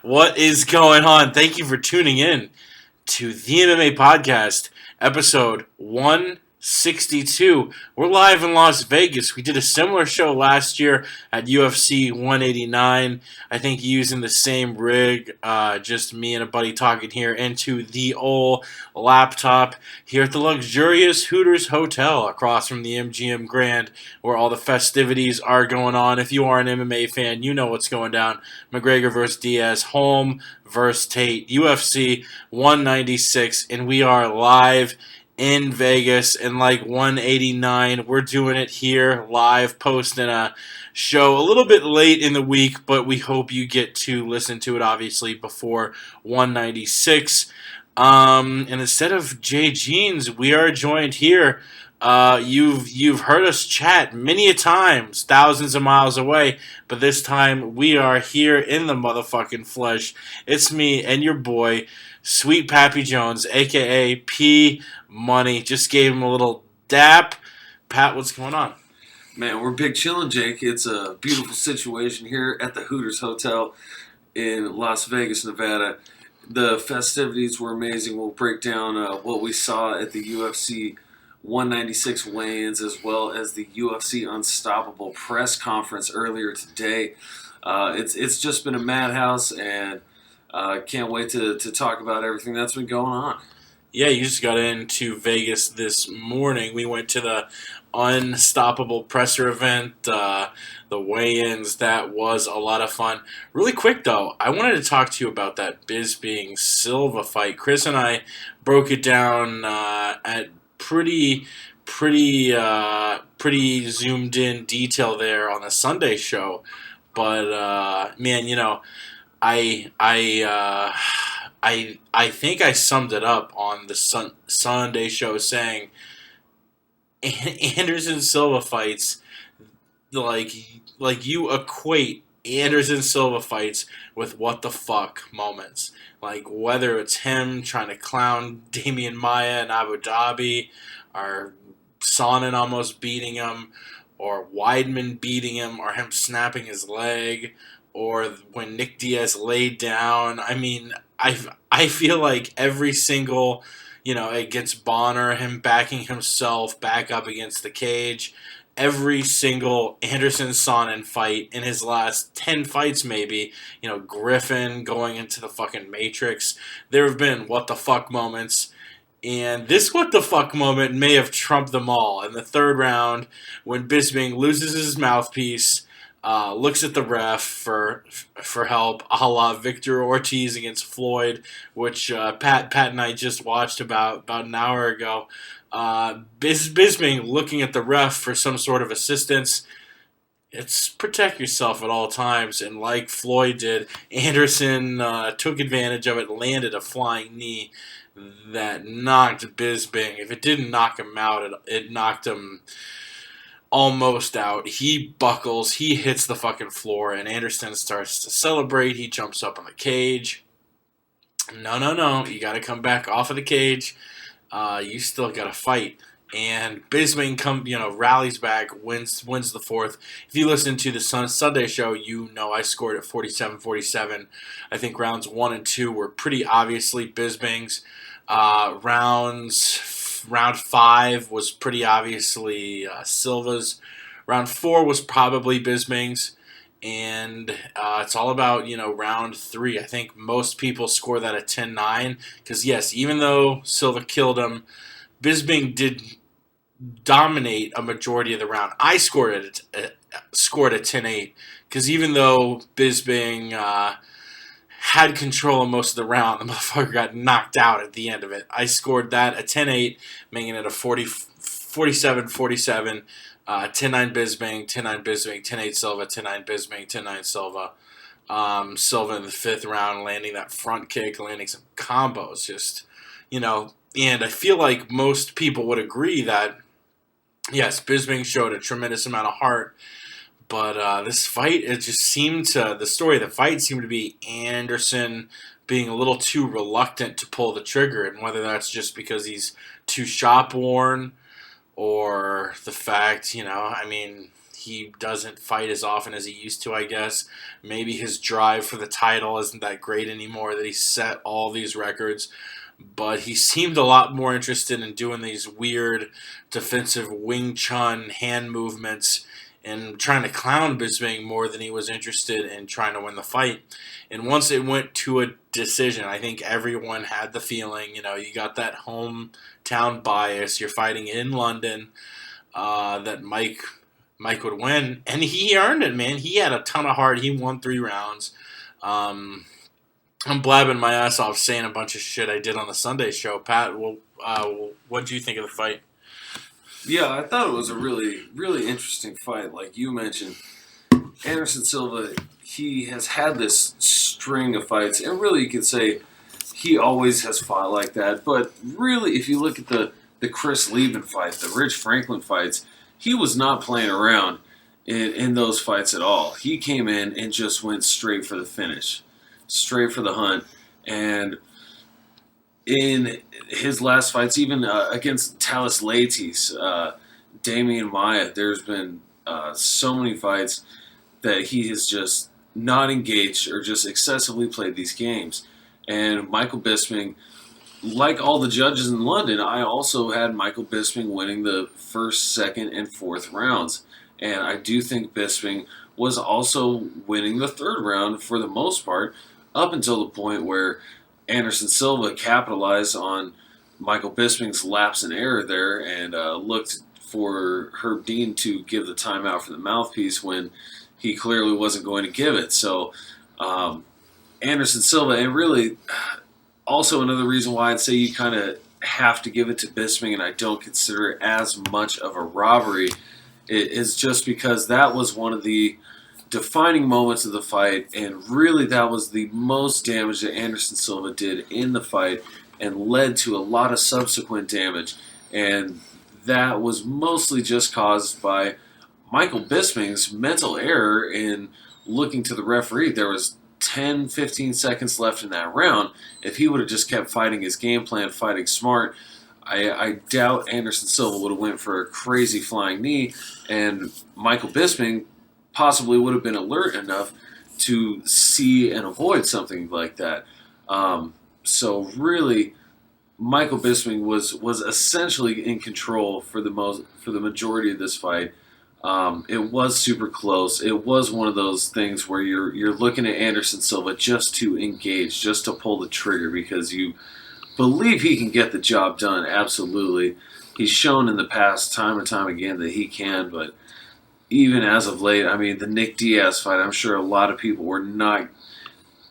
What is going on? Thank you for tuning in to the MMA Podcast, episode 162. We're live in Las Vegas. We did a similar show last year at UFC 189. I think using the same rig, just me and a buddy talking here into the old laptop here at the luxurious Hooters Hotel across from the MGM Grand, where all the festivities are going on. If you are an MMA fan, you know what's going down. McGregor versus Diaz, Holm versus Tate, UFC 196, and we are live in Vegas. And like 189, we're doing it here live, posting a show a little bit late in the week, but we hope you get to listen to it obviously before 196. And instead of Jay Jeans, we are joined here. You've heard us chat many a times, thousands of miles away, but this time we are here in the motherfucking flesh. It's me and your boy, Sweet Pappy Jones, aka P Money. Just gave him a little dap. Pat, what's going on? Man, we're big chillin', Jake. It's a beautiful situation here at the Hooters Hotel in Las Vegas, Nevada. The festivities were amazing. We'll break down what we saw at the UFC 196 weigh-ins, as well as the UFC Unstoppable press conference earlier today. It's just been a madhouse, and can't wait to talk about everything that's been going on. Yeah, you just got into Vegas this morning. We went to the Unstoppable presser event, the weigh-ins. That was a lot of fun. Really quick, though, I wanted to talk to you about that Bisping Silva fight. Chris and I broke it down at pretty zoomed in detail there on the Sunday show, but man, you know, I think I summed it up on the Sunday show saying Anderson Silva fights like you equate Anderson Silva fights with what the fuck moments. Like, whether it's him trying to clown Damian Maia in Abu Dhabi, or Sonnen almost beating him, or Weidman beating him, or him snapping his leg, or when Nate Diaz laid down. I mean, I feel like every single, against Bonner, him backing himself back up against the cage, every single Anderson Sonnen fight in his last 10 fights maybe, Griffin going into the fucking Matrix, there have been what the fuck moments, and this what the fuck moment may have trumped them all. In the third round, when Bisping loses his mouthpiece, looks at the ref for help, a la Victor Ortiz against Floyd, which Pat and I just watched about an hour ago. Bisping looking at the ref for some sort of assistance. It's protect yourself at all times, and like Floyd did, Anderson took advantage of it, landed a flying knee that knocked Bisping. If it didn't knock him out, it knocked him almost out. He buckles, he hits the fucking floor, and Anderson starts to celebrate. He jumps up on the cage. No, you gotta come back off of the cage. You still got to fight. And Bisping rallies back, wins the fourth. If you listen to the Sunday show, you know I scored at 47-47. I think rounds 1 and 2 were pretty obviously Bisping's. Round 5 was pretty obviously Silva's. Round 4 was probably Bisping's. And it's all about, round 3. I think most people score that at 10-9. Because, yes, even though Silva killed him, Bisping did dominate a majority of the round. I scored at 10-8. Because even though Bisping had control of most of the round, the motherfucker got knocked out at the end of it. I scored that at 10-8, making it a 47-47. 10-9 Bisping, 10-9 Bisping, 10-8 Silva, 10-9 Bisping, 10-9 Silva. Silva in the 5th round landing that front kick, landing some combos. Just, and I feel like most people would agree that, yes, Bisping showed a tremendous amount of heart, but this fight, the story of the fight seemed to be Anderson being a little too reluctant to pull the trigger, and whether that's just because he's too shop-worn, or the fact, he doesn't fight as often as he used to, I guess. Maybe his drive for the title isn't that great anymore, that he set all these records. But he seemed a lot more interested in doing these weird defensive Wing Chun hand movements and trying to clown Bisping more than he was interested in trying to win the fight. And once it went to a decision, I think everyone had the feeling, you got that hometown bias. You're fighting in London, that Mike would win, and he earned it, man. He had a ton of heart. He won 3 rounds. I'm blabbing my ass off saying a bunch of shit I did on the Sunday show. Pat, what did you think of the fight? Yeah, I thought it was a really, really interesting fight. Like you mentioned, Anderson Silva, he has had this string of fights, and really you could say he always has fought like that. But really, if you look at the Chris Lieben fight, the Rich Franklin fights, he was not playing around in those fights at all. He came in and just went straight for the finish, straight for the hunt. And in his last fights, even against Talis Leites, Damian Maia, there's been so many fights that he has just not engaged or just excessively played these games. And Michael Bisping, like all the judges in London, I also had Michael Bisping winning the first, second, and fourth rounds. And I do think Bisping was also winning the third round for the most part, up until the point where Anderson Silva capitalized on Michael Bisping's lapse in error there and looked for Herb Dean to give the timeout for the mouthpiece when he clearly wasn't going to give it. So Anderson Silva, and really also another reason why I'd say you kind of have to give it to Bisping, and I don't consider it as much of a robbery, is just because that was one of the defining moments of the fight, and really that was the most damage that Anderson Silva did in the fight and led to a lot of subsequent damage. And that was mostly just caused by Michael Bisping's mental error in looking to the referee. There was 10, 15 seconds left in that round. If he would have just kept fighting his game plan, fighting smart, I doubt Anderson Silva would have went for a crazy flying knee, and Michael Bisping possibly would have been alert enough to see and avoid something like that. So really, Michael Bisping was essentially in control for the majority of this fight. It was super close. It was one of those things where you're looking at Anderson Silva just to engage, just to pull the trigger, because you believe he can get the job done. Absolutely, he's shown in the past time and time again that he can. But even as of late, I mean, the Nick Diaz fight, I'm sure a lot of people were not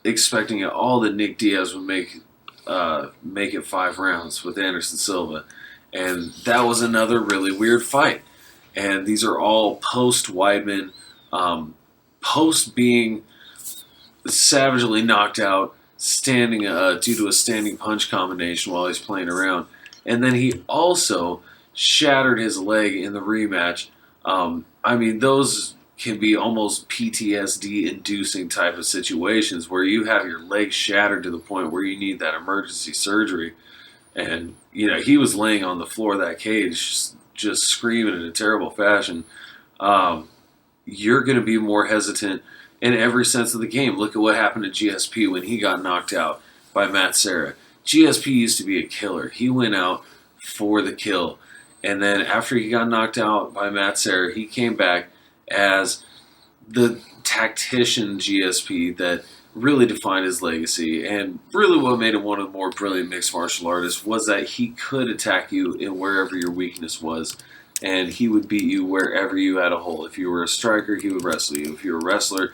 expecting at all that Nick Diaz would make it 5 rounds with Anderson Silva, and that was another really weird fight. And these are all post-Weidman, post being savagely knocked out, standing due to a standing punch combination while he's playing around. And then he also shattered his leg in the rematch. I mean, those can be almost PTSD-inducing type of situations where you have your leg shattered to the point where you need that emergency surgery. And, he was laying on the floor of that cage just screaming in a terrible fashion. You're going to be more hesitant in every sense of the game. Look at what happened to GSP when he got knocked out by Matt Serra. GSP used to be a killer. He went out for the kill. And then after he got knocked out by Matt Serra, he came back as the tactician GSP that really defined his legacy. And really what made him one of the more brilliant mixed martial artists was that he could attack you in wherever your weakness was. And he would beat you wherever you had a hole. If you were a striker, he would wrestle you. If you were a wrestler,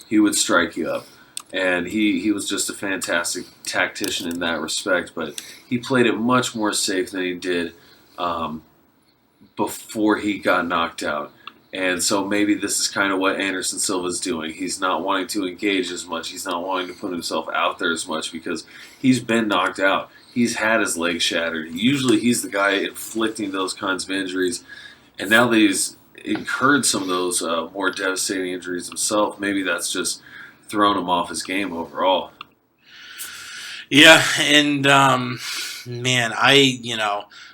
he would strike you up. And he was just a fantastic tactician in that respect. But he played it much more safe than he did before he got knocked out. And so maybe this is kind of what Anderson Silva's doing. He's not wanting to engage as much. He's not wanting to put himself out there as much because he's been knocked out. He's had his leg shattered. Usually he's the guy inflicting those kinds of injuries. And now that he's incurred some of those more devastating injuries himself, maybe that's just thrown him off his game overall. Yeah, and man,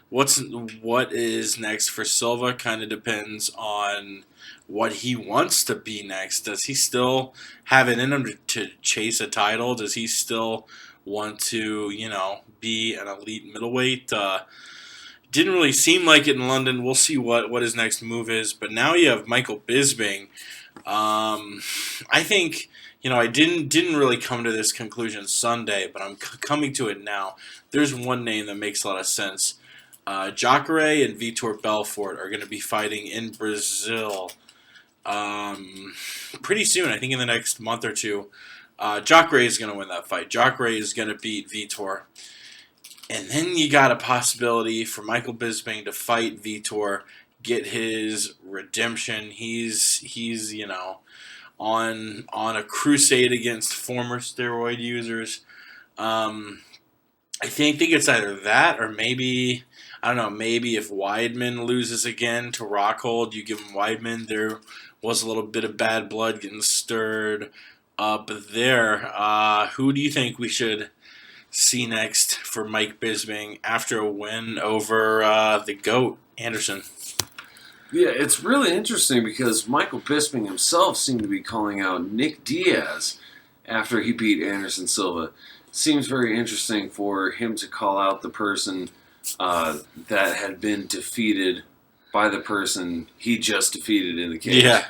what is next for Silva kind of depends on what he wants to be next. Does he still have it in him to chase a title? Does he still want to, be an elite middleweight? Didn't really seem like it in London. We'll see what his next move is. But now you have Michael Bisping. I think, I didn't really come to this conclusion Sunday, but I'm coming to it now. There's one name that makes a lot of sense. Jacare and Vitor Belfort are going to be fighting in Brazil pretty soon. I think in the next month or two. Jacare is going to win that fight. Jacare is going to beat Vitor. And then you got a possibility for Michael Bisping to fight Vitor, get his redemption. He's on a crusade against former steroid users. I think it's either that or maybe, I don't know, maybe if Weidman loses again to Rockhold, you give him Weidman. There was a little bit of bad blood getting stirred up there. Who do you think we should see next for Mike Bisping after a win over the GOAT, Anderson? Yeah, it's really interesting because Michael Bisping himself seemed to be calling out Nick Diaz after he beat Anderson Silva. Seems very interesting for him to call out the person that had been defeated by the person he just defeated in the cage. Yeah.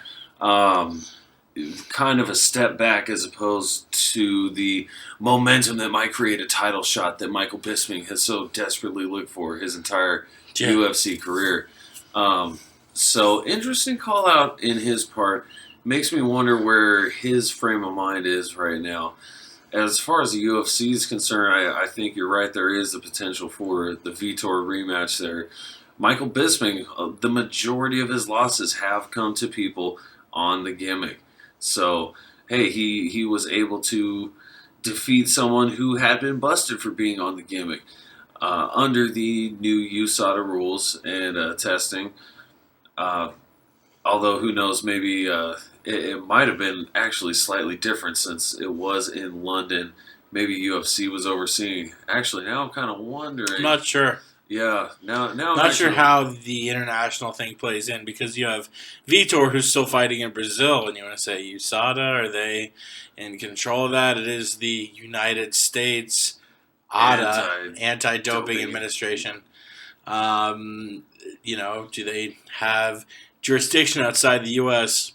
Kind of a step back as opposed to the momentum that might create a title shot that Michael Bisping has so desperately looked for his entire UFC career. So interesting call out in his part. Makes me wonder where his frame of mind is right now. As far as the UFC is concerned, I think you're right. There is the potential for the Vitor rematch there. Michael Bisping, the majority of his losses have come to people on the gimmick. So, hey, he was able to defeat someone who had been busted for being on the gimmick under the new USADA rules and testing. Although, who knows, maybe it might have been actually slightly different since it was in London. Maybe UFC was overseeing. Actually, now I'm kind of wondering. I'm not sure. Yeah, now not sure how the international thing plays in because you have Vitor who's still fighting in Brazil, and you want to say USADA, are they in control of that? It is the United States ADA, Anti-Doping Administration. Do they have jurisdiction outside the U.S.?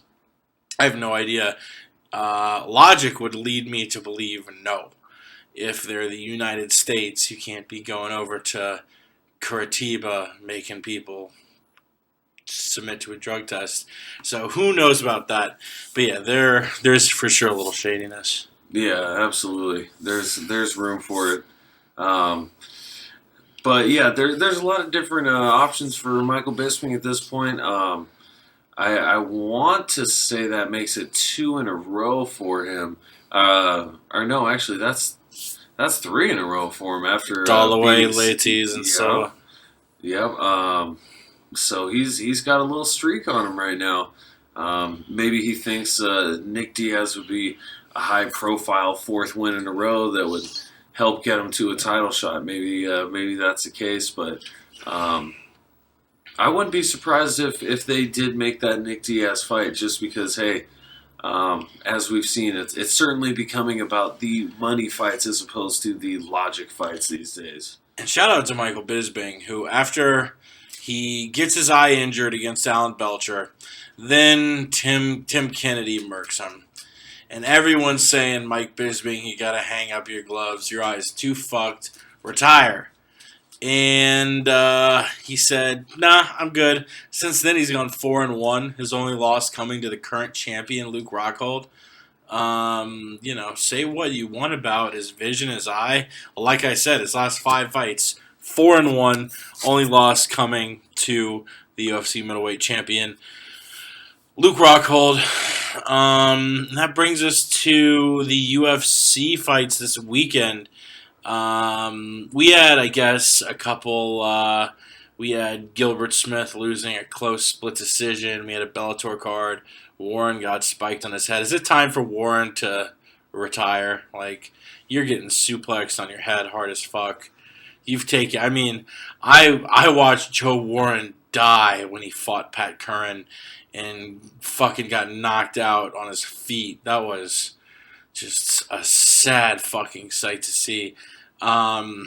I have no idea. Logic would lead me to believe no. If they're the United States, you can't be going over to Curitiba making people submit to a drug test. So who knows about that? But yeah, there's for sure a little shadiness. Yeah, absolutely. There's room for it. But yeah, there's a lot of different options for Michael Bisping at this point. I want to say that makes it 2 in a row for him. Or no, actually, that's 3 in a row for him after Holloway, Leites, and so. Yep. So he's got a little streak on him right now. Maybe he thinks Nick Diaz would be a high-profile 4th win in a row that would help get him to a title shot. Maybe that's the case, but I wouldn't be surprised if they did make that Nick Diaz fight, just because, hey, as we've seen, it's certainly becoming about the money fights as opposed to the logic fights these days. And shout out to Michael Bisping, who after he gets his eye injured against Alan Belcher, then Tim Kennedy murks him. And everyone's saying, Mike Bisping, you gotta hang up your gloves, your eyes too fucked, retire. And he said, nah, I'm good. Since then, he's gone 4-1. His only loss coming to the current champion, Luke Rockhold. Say what you want about his vision, his eye. Like I said, his last 5 fights, 4-1. Only loss coming to the UFC middleweight champion, Luke Rockhold. That brings us to the UFC fights this weekend. We had, I guess, a couple. We had Gilbert Smith losing a close split decision. We had a Bellator card. Warren got spiked on his head. Is it time for Warren to retire? Like, you're getting suplexed on your head hard as fuck. I watched Joe Warren die when he fought Pat Curran and fucking got knocked out on his feet. That was just a sad fucking sight to see. I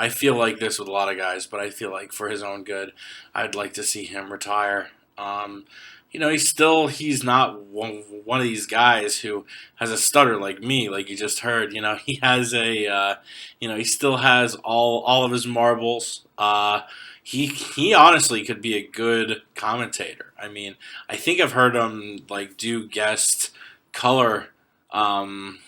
feel like this with a lot of guys, but I feel like for his own good, I'd like to see him retire. He's not one of these guys who has a stutter like me, like you just heard. He has he still has all of his marbles. He honestly could be a good commentator. I mean, I think I've heard him do guest color. I'm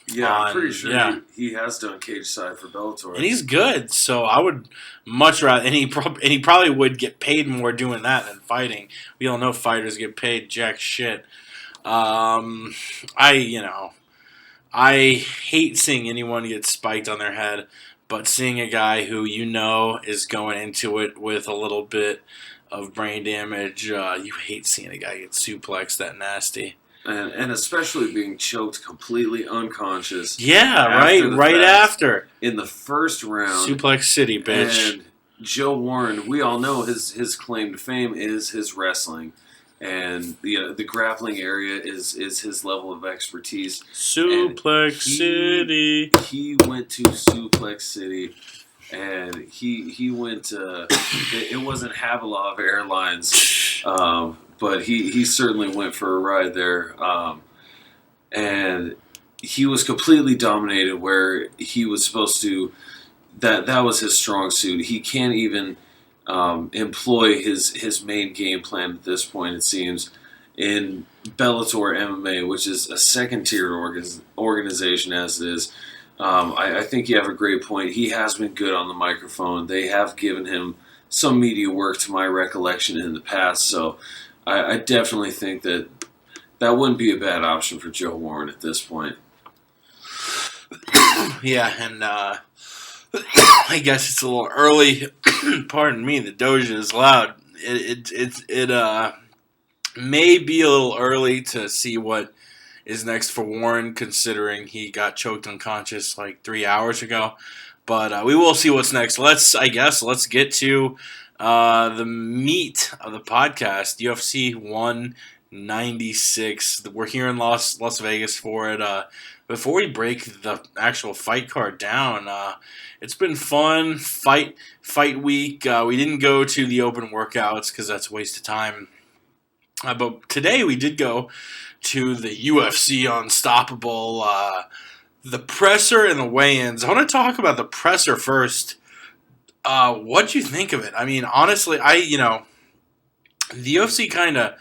pretty sure he has done cage side for Bellator, and he's good. So I would much rather, and he probably would get paid more doing that than fighting. We all know fighters get paid jack shit. I hate seeing anyone get spiked on their head, but seeing a guy who is going into it with a little bit of brain damage, you hate seeing a guy get suplexed that nasty. And especially being choked completely unconscious. Yeah, right after. In the first round. Suplex City, bitch. And Joe Warren, we all know his claim to fame is his wrestling. And the grappling area is his level of expertise. Suplex City. He went to Suplex City. And he went to... it wasn't Havilov Airlines... but he certainly went for a ride there, and he was completely dominated where he was supposed to. That was his strong suit. He can't even employ his main game plan at this point. It seems in Bellator MMA, which is a second-tier organization as it is. I think you have a great point. He has been good on the microphone. They have given him some media work, to my recollection, in the past. So. I definitely think that wouldn't be a bad option for Joe Warren at this point. Yeah, and I guess it's a little early. Pardon me, the Doja is loud. It may be a little early to see what is next for Warren, considering he got choked unconscious 3 hours ago. But we will see what's next. Let's get to the meat of the podcast, UFC 196. We're here in Las Vegas for it. Before we break the actual fight card down, it's been fun. Fight week. We didn't go to the open workouts because that's a waste of time. But today we did go to the UFC Unstoppable, the presser and the weigh-ins. I want to talk about the presser first. What'd you think of it? I mean, honestly, the UFC kind of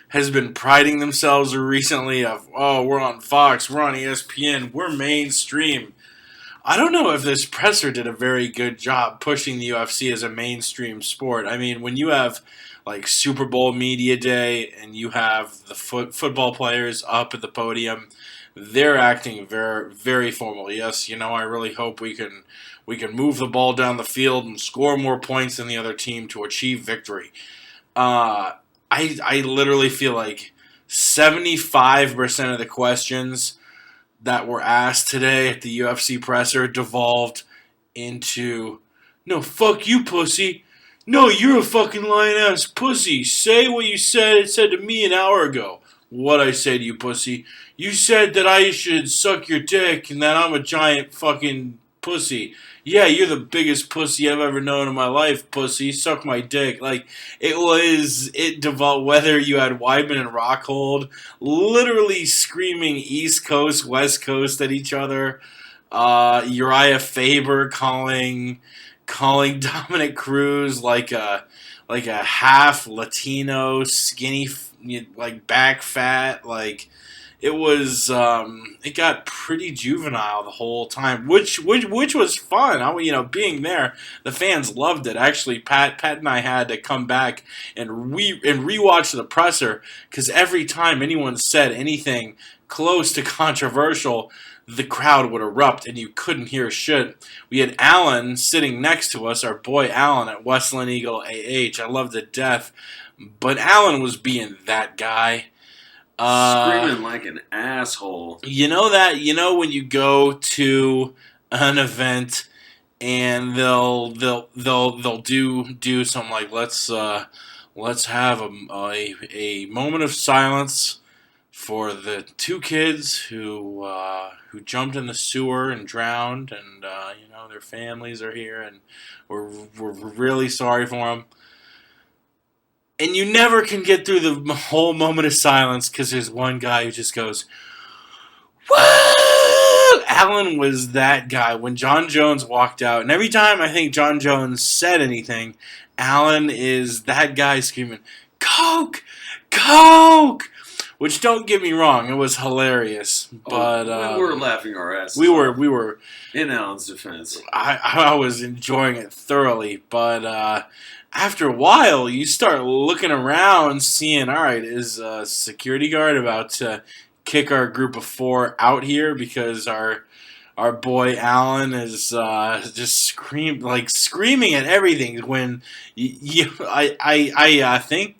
has been priding themselves recently of, we're on Fox, we're on ESPN, we're mainstream. I don't know if this presser did a very good job pushing the UFC as a mainstream sport. I mean, when you have Super Bowl media day and you have the football players up at the podium, they're acting very, very formal. Yes, I really hope we can move the ball down the field and score more points than the other team to achieve victory. I literally feel like 75% of the questions that were asked today at the UFC presser devolved into, no, fuck you, pussy. No, you're a fucking lying-ass pussy. Say what you said to me an hour ago. What'd I say to you, pussy? You said that I should suck your dick and that I'm a giant fucking pussy. Yeah, you're the biggest pussy I've ever known in my life, pussy. Suck my dick. It devolved, whether you had Weidman and Rockhold literally screaming East Coast, West Coast at each other. Uriah Faber calling Dominic Cruz like a half Latino, skinny, back fat, it was it got pretty juvenile the whole time, which was fun. Being there, the fans loved it. Actually, Pat and I had to come back and rewatch the presser because every time anyone said anything close to controversial, the crowd would erupt and you couldn't hear shit. We had Alan sitting next to us, our boy Alan at Westland Eagle AH. I loved it to death, but Alan was being that guy. Screaming like an asshole. When you go to an event and they'll do some like let's have a moment of silence for the two kids who jumped in the sewer and drowned, and their families are here, and we're really sorry for them. And you never can get through the whole moment of silence because there's one guy who just goes, "Woo!" Allen was that guy when John Jones walked out, and every time I think John Jones said anything, Allen is that guy screaming, "Coke! Coke!" Which, don't get me wrong, it was hilarious, but we were laughing our asses we off. were. In Allen's defense, I was enjoying it thoroughly, but after a while, you start looking around, seeing, all right, is a security guard about to kick our group of four out here because our boy Allen is just screaming at everything. When I think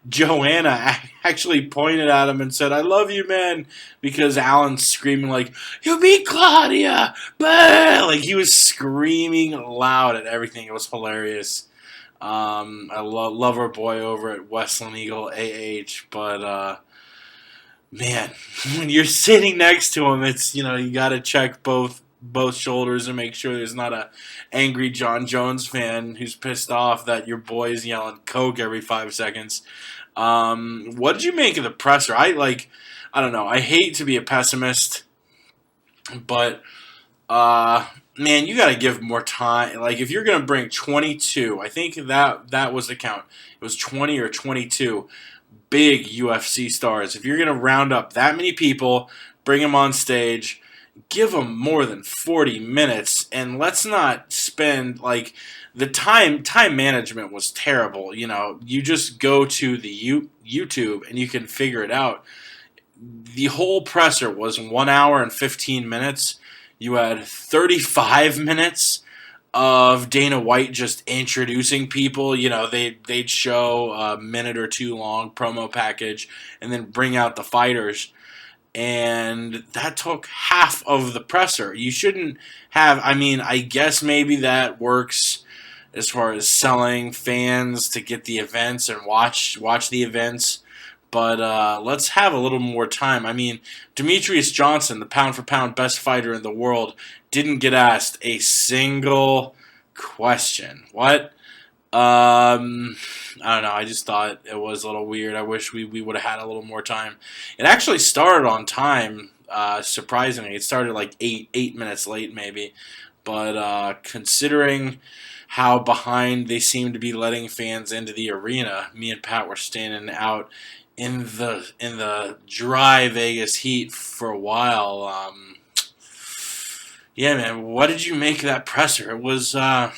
Joanna actually pointed at him and said, "I love you, man," because Allen's screaming like, "You beat Claudia!" Bah! Like he was screaming loud at everything. It was hilarious. I love our boy over at Westland Eagle AH, but man, when you're sitting next to him, it's you got to check both shoulders and make sure there's not a angry John Jones fan who's pissed off that your boy's yelling Coke every 5 seconds. What did you make of the presser? I don't know. I hate to be a pessimist, but man, you got to give more time. Like if you're gonna bring 22, I think that was the count. It was 20 or 22. Big UFC stars. If you're going to round up that many people, bring them on stage, give them more than 40 minutes, and let's not spend, the time management was terrible. You just go to the YouTube and you can figure it out. The whole presser was 1 hour and 15 minutes. You had 35 minutes of Dana White just introducing people. They'd show a minute or two long promo package and then bring out the fighters. And that took half of the presser. You shouldn't have, I guess maybe that works as far as selling fans to get the events and watch the events. But let's have a little more time. Demetrius Johnson, the pound-for-pound best fighter in the world, didn't get asked a single question. What? I don't know. I just thought it was a little weird. I wish we would have had a little more time. It actually started on time, surprisingly. It started like eight minutes late maybe. But considering how behind they seem to be letting fans into the arena, me and Pat were standing out in the dry Vegas heat for a while. Yeah, man, what did you make of that presser? It was, Jones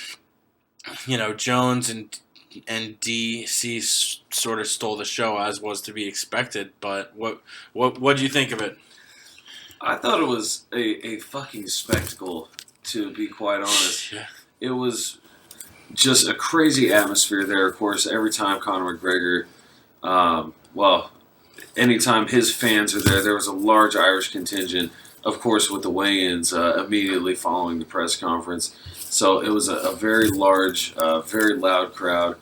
and DC sort of stole the show, as was to be expected. But what did you think of it? I thought it was a fucking spectacle, to be quite honest. Yeah. It was just a crazy atmosphere there. Of course, every time Conor McGregor, anytime his fans are there was a large Irish contingent. Of course, with the weigh-ins immediately following the press conference. So it was a very large, very loud crowd.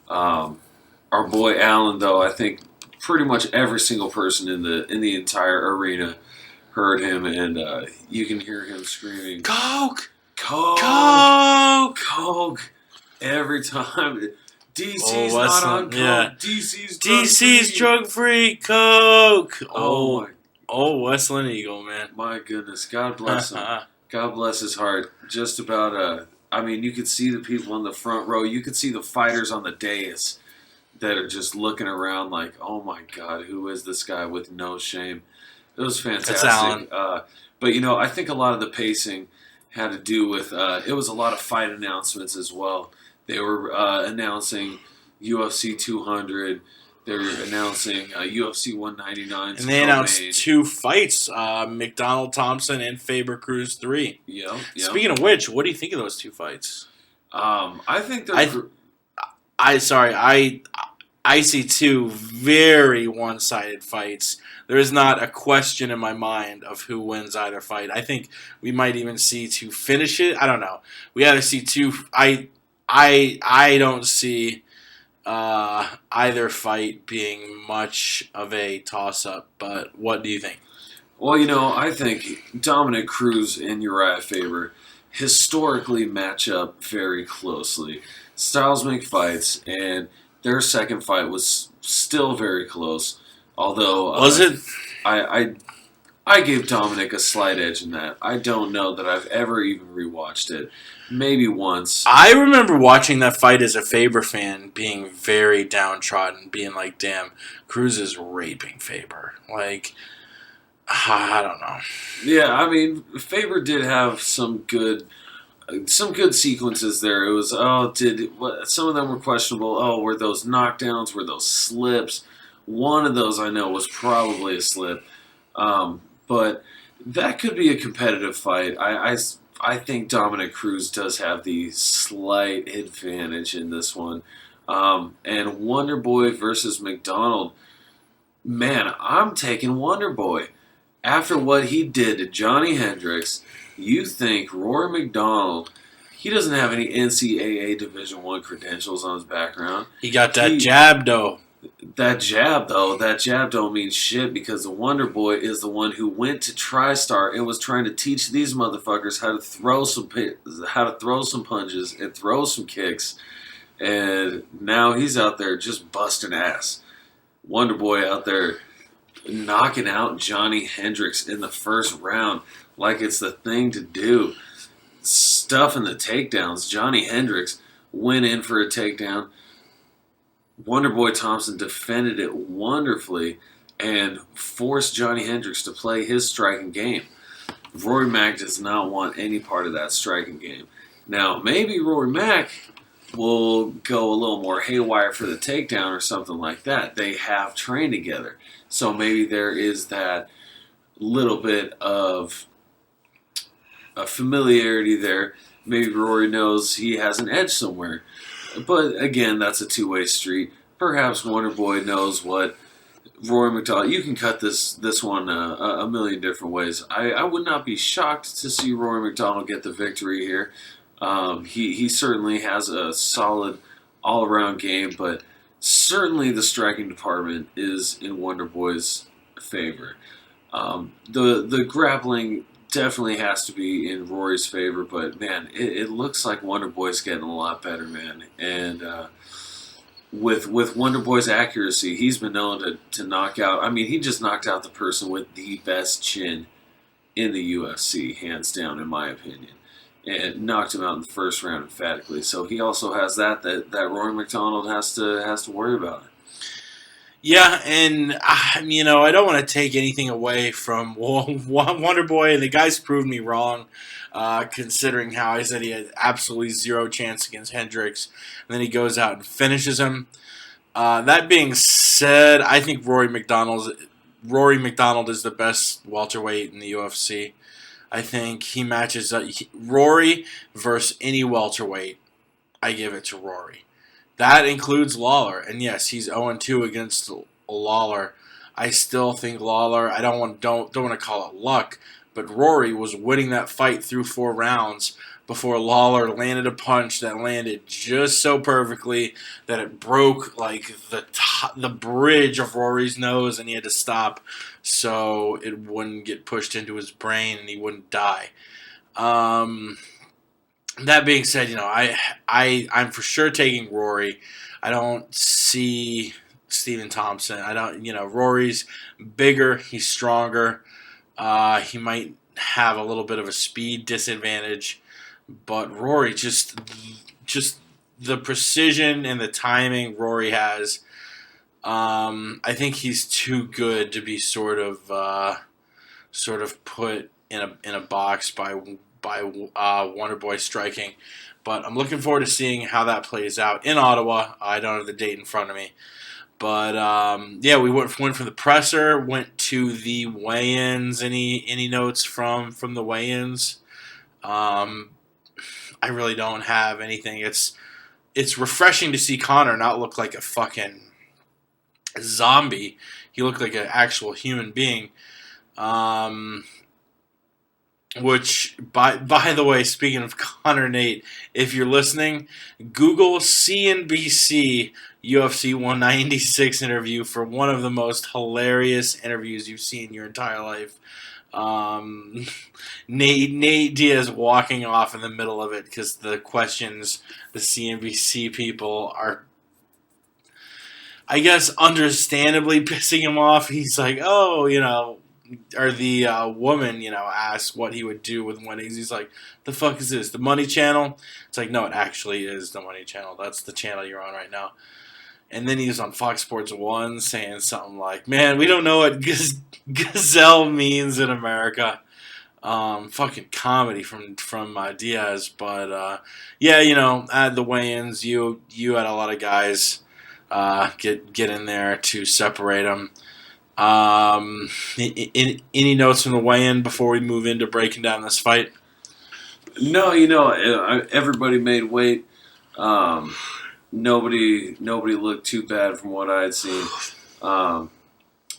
Our boy Allen, though, I think pretty much every single person in the entire arena heard him, and you can hear him screaming, Coke! Coke! Coke! Coke! Every time. DC's Oh, not on Coke. yeah. DC's drug-free. Coke! Oh, my. Oh, Westland Eagle, man. My goodness. God bless him. God bless his heart. Just about, you could see the people in the front row. You could see the fighters on the dais that are just looking around like, oh my God, who is this guy with no shame? It was fantastic. That's Allen. But, I think a lot of the pacing had to do with, it was a lot of fight announcements as well. They were announcing UFC 200. They were announcing UFC 199. And they announced 2 fights, McDonald Thompson and Faber Cruz 3. Yeah. Speaking of which, what do you think of those 2 fights? I think they're... I see 2 very one-sided fights. there is not a question in my mind of who wins either fight. I think we might even see two finish it. I don't know. We either see two. I don't see either fight being much of a toss-up. But what do you think? Well, I think Dominic Cruz and Uriah Faber historically match up very closely. Styles make fights, and their second fight was still very close. Although Was it? I gave Dominic a slight edge in that. I don't know that I've ever even rewatched it. Maybe once. I remember watching that fight as a Faber fan, being very downtrodden, being like, "Damn, Cruz is raping Faber." Like, I don't know. Yeah, I mean, Faber did have some good sequences there. It was some of them were questionable. Oh, were those knockdowns? Were those slips? One of those I know was probably a slip, but that could be a competitive fight. I think Dominic Cruz does have the slight advantage in this one, and Wonder Boy versus McDonald. Man, I'm taking Wonder Boy. After what he did to Johnny Hendricks, you think Rory McDonald, he doesn't have any NCAA Division I credentials on his background. He got that jab, though. That jab don't mean shit because the Wonder Boy is the one who went to TriStar and was trying to teach these motherfuckers how to throw some punches and throw some kicks, and now he's out there just busting ass. Wonder Boy out there knocking out Johnny Hendricks in the first round like it's the thing to do. Stuffing the takedowns. Johnny Hendricks went in for a takedown. Wonder Boy Thompson defended it wonderfully and forced Johnny Hendricks to play his striking game. Rory Mack does not want any part of that striking game. Now, maybe Rory Mack will go a little more haywire for the takedown or something like that. They have trained together. So maybe there is that little bit of a familiarity there. Maybe Rory knows he has an edge somewhere. But again, that's a two-way street. Perhaps Wonder Boy knows what Rory McDonald. You can cut this one a million different ways. I would not be shocked to see Rory McDonald get the victory here. He certainly has a solid all-around game, but certainly the striking department is in Wonder Boy's favor. The grappling definitely has to be in Rory's favor, but man, it looks like Wonder Boy's getting a lot better, man. And with Wonder Boy's accuracy, he's been known to knock out. I mean, he just knocked out the person with the best chin in the UFC, hands down, in my opinion, and knocked him out in the first round emphatically. So he also has that Rory McDonald has to worry about. Yeah, and I don't want to take anything away from Wonder Boy, and the guy's proved me wrong, considering how I said he had absolutely zero chance against Hendricks, and then he goes out and finishes him. That being said, I think Rory McDonald is the best welterweight in the UFC. I think he matches up. Rory versus any welterweight, I give it to Rory. That includes Lawler, and yes, he's 0-2 against Lawler. I still think Lawler. I don't want to call it luck, but Rory was winning that fight through 4 rounds before Lawler landed a punch that landed just so perfectly that it broke like the bridge of Rory's nose, and he had to stop so it wouldn't get pushed into his brain and he wouldn't die. That being said, I'm for sure taking Rory. I don't see Stephen Thompson. Rory's bigger. He's stronger. He might have a little bit of a speed disadvantage, but Rory just the precision and the timing Rory has. I think he's too good to be sort of put in a box by Wonder Boy striking. But I'm looking forward to seeing how that plays out in Ottawa. I don't have the date in front of me. But, we went from the presser, went to the weigh-ins. Any notes from the weigh-ins? I really don't have anything. It's refreshing to see Conor not look like a fucking zombie. He looked like an actual human being. Which, by the way, speaking of Conor Nate, if you're listening, Google CNBC UFC 196 interview for one of the most hilarious interviews you've seen in your entire life. Nate Diaz walking off in the middle of it because the questions the CNBC people are, I guess, understandably pissing him off. He's like, oh, or the woman, asked what he would do with winnings. He's like, the fuck is this? The Money Channel? It's like, no, it actually is the Money Channel. That's the channel you're on right now. And then he was on Fox Sports 1 saying something like, man, we don't know what gazelle means in America. Fucking comedy from Diaz. But, at the weigh-ins, you had a lot of guys get in there to separate them. Any notes from the weigh-in before we move into breaking down this fight? No, everybody made weight. Nobody looked too bad from what I had seen.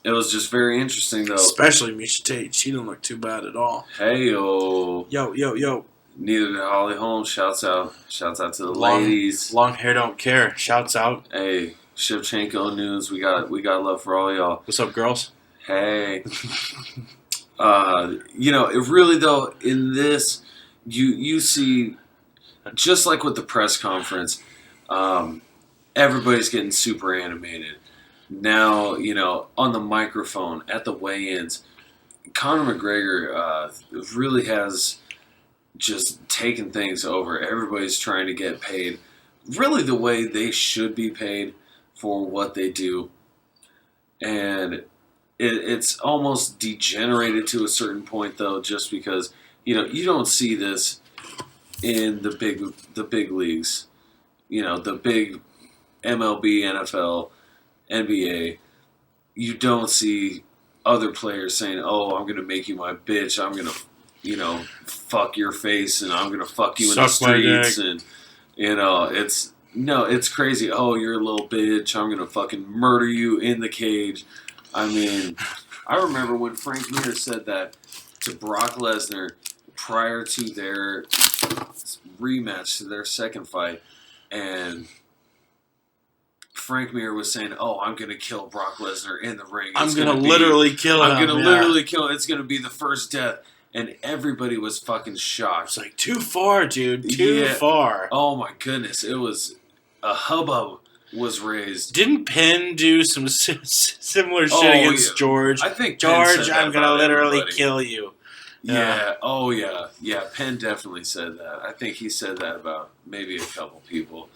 It was just very interesting, though. Especially Miesha Tate. She didn't look too bad at all. Hey, yo. Yo. Neither did Holly Holmes. Shouts out to the ladies. Long hair don't care. Shouts out. Hey. Shevchenko news. We got love for all y'all. What's up, girls? Hey. It really, though, in this, you see, just like with the press conference, everybody's getting super animated. Now, on the microphone, at the weigh-ins, Conor McGregor really has just taken things over. Everybody's trying to get paid really the way they should be paid for what they do, and it's almost degenerated to a certain point, though, just because you don't see this in the big leagues, the big MLB, NFL, NBA. You don't see other players saying, "Oh, I'm going to make you my bitch. I'm going to, fuck your face, and I'm going to fuck you in the streets," and it's crazy. Oh, you're a little bitch. I'm going to fucking murder you in the cage. I mean, I remember when Frank Mir said that to Brock Lesnar prior to their rematch, to their second fight. And Frank Mir was saying, oh, I'm going to kill Brock Lesnar in the ring. I'm going to literally kill him. I'm going to literally kill him. It's going to be the first death. And everybody was fucking shocked. It's like, too far, dude. Too far. Oh, my goodness. It was... a hubbub was raised. Didn't Penn do some similar shit against George? I think George, I'm going to literally kill you. Yeah. Oh, yeah. Yeah, Penn definitely said that. I think he said that about maybe a couple people.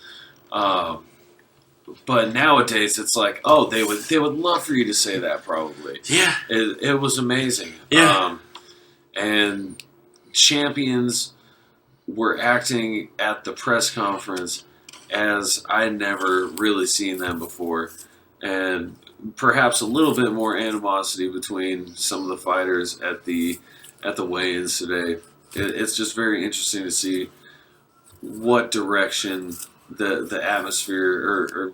But nowadays, it's like, oh, they would love for you to say that, probably. Yeah. It was amazing. Yeah. And champions were acting at the press conference as I never really seen them before, and perhaps a little bit more animosity between some of the fighters at the weigh-ins today. It's just very interesting to see what direction the atmosphere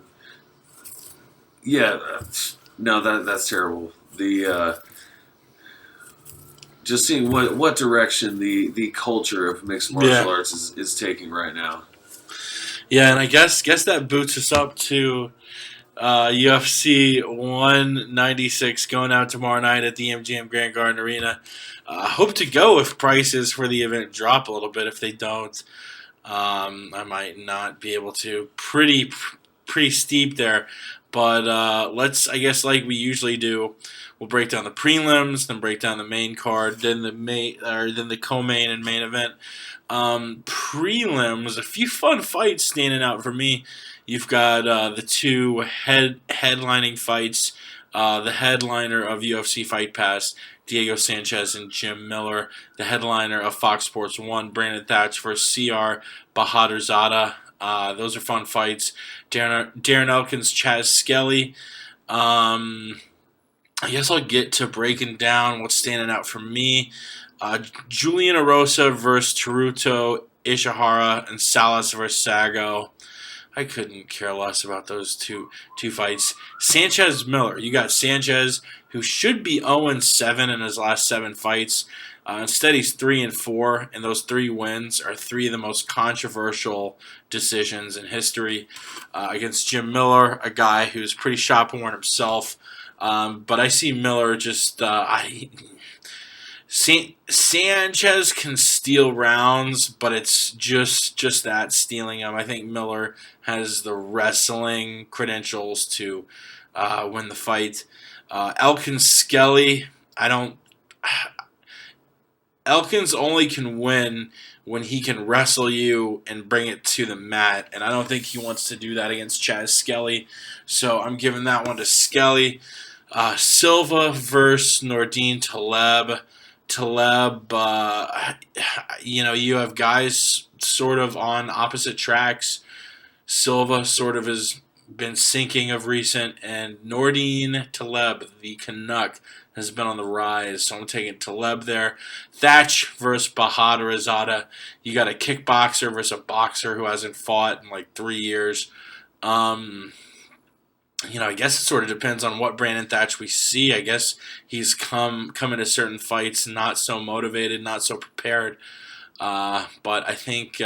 that's terrible. Just seeing what direction the culture of mixed martial arts is taking right now. Yeah, and I guess that boots us up to UFC 196 going out tomorrow night at the MGM Grand Garden Arena. Hope to go if prices for the event drop a little bit. If they don't, I might not be able to. Pretty steep there. But let's, I guess, like we usually do, we'll break down the prelims, then break down the main card, then the co-main and main event. Prelims, a few fun fights standing out for me. You've got the two headlining fights. The headliner of UFC Fight Pass, Diego Sanchez and Jim Miller. The headliner of Fox Sports 1, Brandon Thatch versus CR Bahadurzada. Those are fun fights. Darren Elkins, Chaz Skelly. I guess I'll get to breaking down what's standing out for me. Julian Erosa versus Teruto Ishihara and Salas versus Sago. I couldn't care less about those two fights. Sanchez Miller. You got Sanchez, who should be 0-7 in his last 7 fights. Instead, he's 3-4, and those 3 wins are 3 of the most controversial decisions in history against Jim Miller, a guy who's pretty shop-worn himself. But I see Miller just Sanchez can steal rounds, but it's just that, stealing them. I think Miller has the wrestling credentials to win the fight. Elkins Skelly, Elkins only can win when he can wrestle you and bring it to the mat, and I don't think he wants to do that against Chaz Skelly, so I'm giving that one to Skelly. Silva versus Nordine Taleb. You have guys sort of on opposite tracks. Silva sort of has been sinking of recent, and Nordine Taleb, the Canuck, has been on the rise, so I'm taking Taleb there. Thatch versus Bahadurzada. You got a kickboxer versus a boxer who hasn't fought in like 3 years. I guess it sort of depends on what Brandon Thatch we see. I guess he's come into certain fights not so motivated, not so prepared. But I think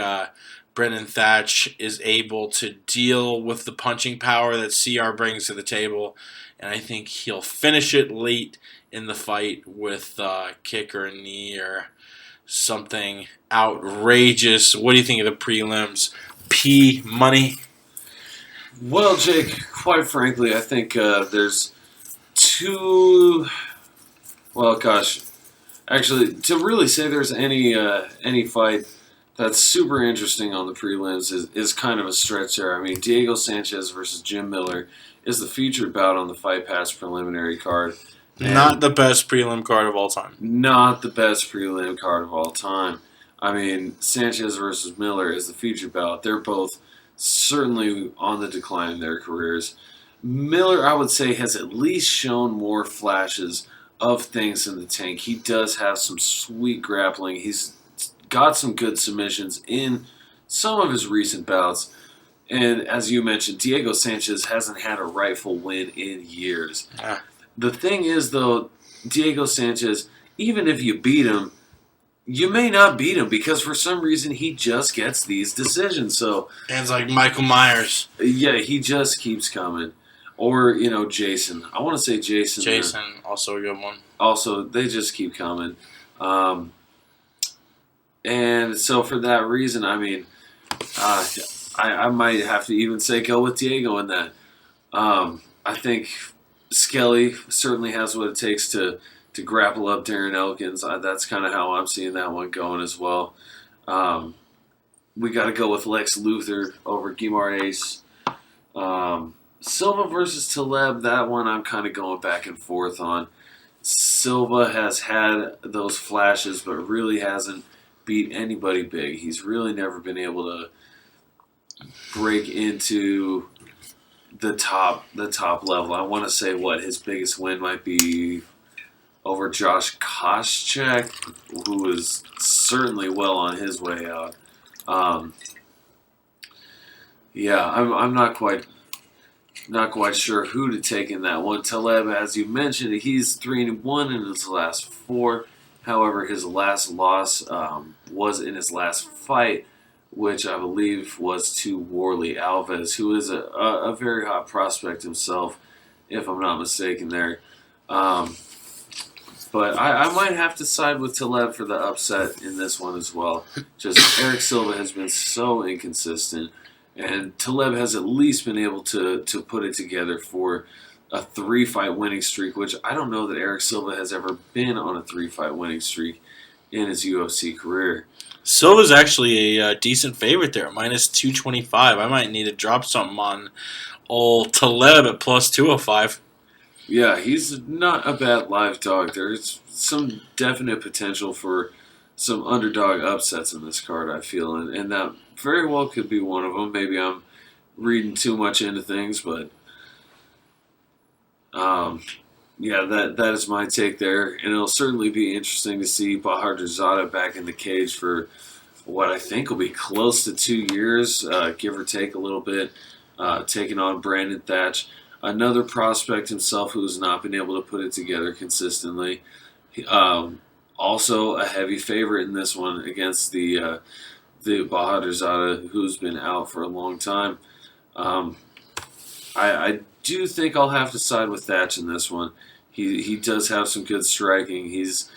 Brandon Thatch is able to deal with the punching power that CR brings to the table, and I think he'll finish it late in the fight with a kick or a knee or something outrageous. What do you think of the prelims? P Money? Well, Jake, quite frankly, I think there's two. Well, gosh, actually, to really say there's any fight that's super interesting on the prelims is kind of a stretch there. I mean, Diego Sanchez versus Jim Miller is the featured bout on the Fight Pass preliminary card. Not the best prelim card of all time. Not the best prelim card of all time. I mean, Sanchez versus Miller is the featured bout. They're both certainly on the decline in their careers. Miller, I would say, has at least shown more flashes of things in the tank. He does have some sweet grappling. He's got some good submissions in some of his recent bouts. And as you mentioned, Diego Sanchez hasn't had a rightful win in years. The thing is, though, Diego Sanchez, even if you beat him, you may not beat him because for some reason he just gets these decisions. So, and it's like Michael Myers. Yeah, he just keeps coming. Or, Jason. I want to say Jason. Jason, also a good one. Also, they just keep coming. And so for that reason, I mean, I might have to even say go with Diego in that. I think Skelly certainly has what it takes to grapple up Darren Elkins. That's kind of how I'm seeing that one going as well. We got to go with Lex Luthor over Guimar Ace. Silva versus Taleb, that one I'm kind of going back and forth on. Silva has had those flashes, but really hasn't beat anybody big. He's really never been able to break into the top level. I want to say his biggest win might be over Josh Koscheck, who is certainly well on his way out. I'm not quite sure who to take in that one. Taleb, as you mentioned, he's 3-1 in his last 4. However, his last loss was in his last fight, which I believe was to Warley Alves, who is a very hot prospect himself, if I'm not mistaken there. But I might have to side with Taleb for the upset in this one as well. Just Eric Silva has been so inconsistent, and Taleb has at least been able to put it together for a 3-fight winning streak, which I don't know that Eric Silva has ever been on a 3-fight winning streak in his UFC career. Silva's actually a decent favorite there, minus 225. I might need to drop something on old Taleb at plus 205. Yeah, he's not a bad live dog. There's some definite potential for some underdog upsets in this card, I feel, and that very well could be one of them. Maybe I'm reading too much into things, but that is my take there, and it'll certainly be interesting to see Bahadurzada back in the cage for what I think will be close to 2 years, give or take a little bit, taking on Brandon Thatch. Another prospect himself who has not been able to put it together consistently. Also a heavy favorite in this one against the Bahadurzada, who's been out for a long time. I do think I'll have to side with Thatch in this one. He does have some good striking. He's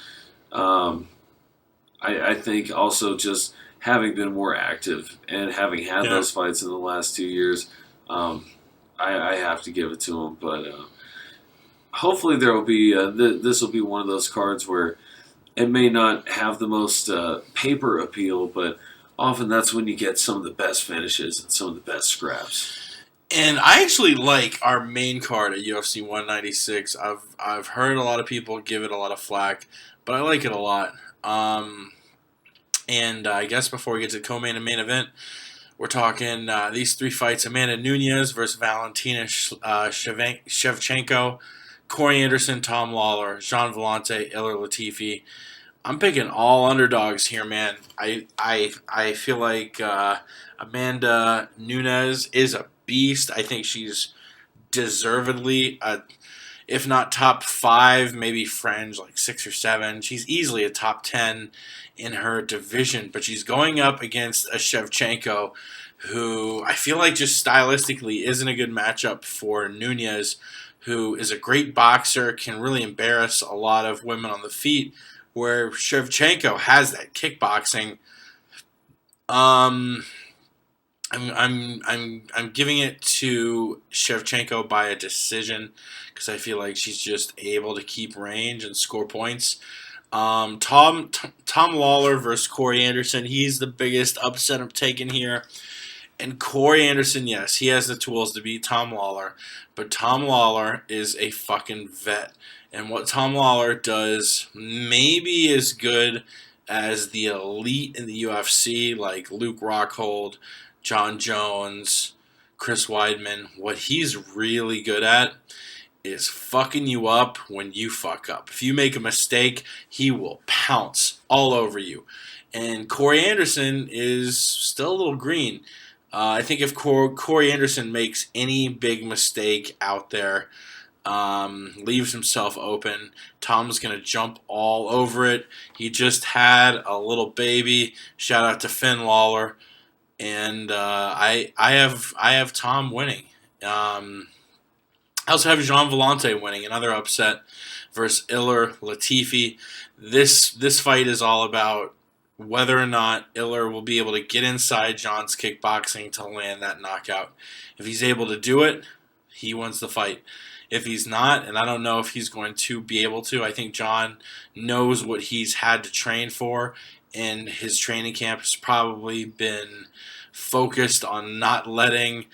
I think also just having been more active and having had those fights in the last 2 years, I have to give it to him. But hopefully there will be this will be one of those cards where it may not have the most paper appeal, but often that's when you get some of the best finishes and some of the best scraps. And I actually like our main card at UFC 196. I've heard a lot of people give it a lot of flack, but I like it a lot. And I guess before we get to the co-main and main event, we're talking these 3 fights: Amanda Nunes versus Valentina Shevchenko, Corey Anderson, Tom Lawler, Jean Vellante, Ilir Latifi. I'm picking all underdogs here, man. I feel like Amanda Nunes is a beast. I think she's deservedly if not top 5, maybe fringe, like 6 or 7. She's easily a top 10 in her division, but she's going up against a Shevchenko who I feel like just stylistically isn't a good matchup for Nunes, who is a great boxer, can really embarrass a lot of women on the feet, where Shevchenko has that kickboxing. I'm giving it to Shevchenko by a decision because I feel like she's just able to keep range and score points. Tom Lawler versus Corey Anderson. He's the biggest upset I'm taking here. And Corey Anderson, yes, he has the tools to beat Tom Lawler, but Tom Lawler is a fucking vet. And what Tom Lawler does maybe is good as the elite in the UFC, like Luke Rockhold, John Jones, Chris Weidman. What he's really good at is fucking you up when you fuck up. If you make a mistake, he will pounce all over you. And Corey Anderson is still a little green. I think if Corey Anderson makes any big mistake out there, leaves himself open, Tom's going to jump all over it. He just had a little baby. Shout out to Finn Lawler. And I have Tom winning. I also have Jean Vellante winning, another upset versus Ilir Latifi. This fight is all about whether or not Ilir will be able to get inside John's kickboxing to land that knockout. If he's able to do it, he wins the fight. If he's not, and I don't know if he's going to be able to, I think John knows what he's had to train for, and his training camp has probably been focused on not letting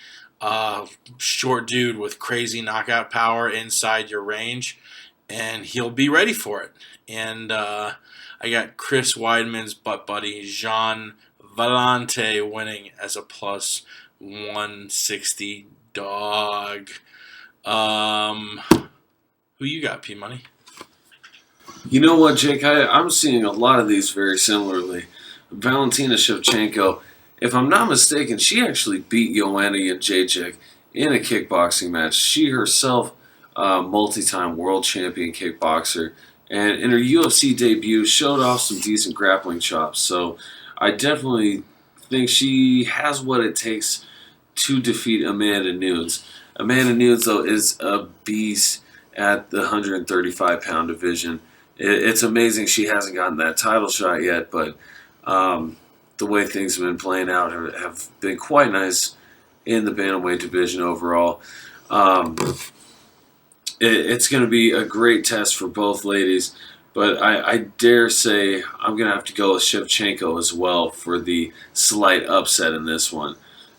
a short dude with crazy knockout power inside your range, and he'll be ready for it. And I got Chris Weidman's butt buddy, Jean Vellante, winning as a plus 160 dog. Who you got, P-Money? You know what, Jake? I'm seeing a lot of these very similarly. Valentina Shevchenko, if I'm not mistaken, she actually beat Joanna Jędrzejczyk in a kickboxing match. She herself, multi-time world champion kickboxer, and in her UFC debut, showed off some decent grappling chops. So I definitely think she has what it takes to defeat Amanda Nunes. Amanda Nunes, though, is a beast at the 135-pound division. It's amazing she hasn't gotten that title shot yet, but the way things have been playing out have been quite nice in the bantamweight division overall. It's going to be a great test for both ladies, but I dare say I'm going to have to go with Shevchenko as well for the slight upset in this one.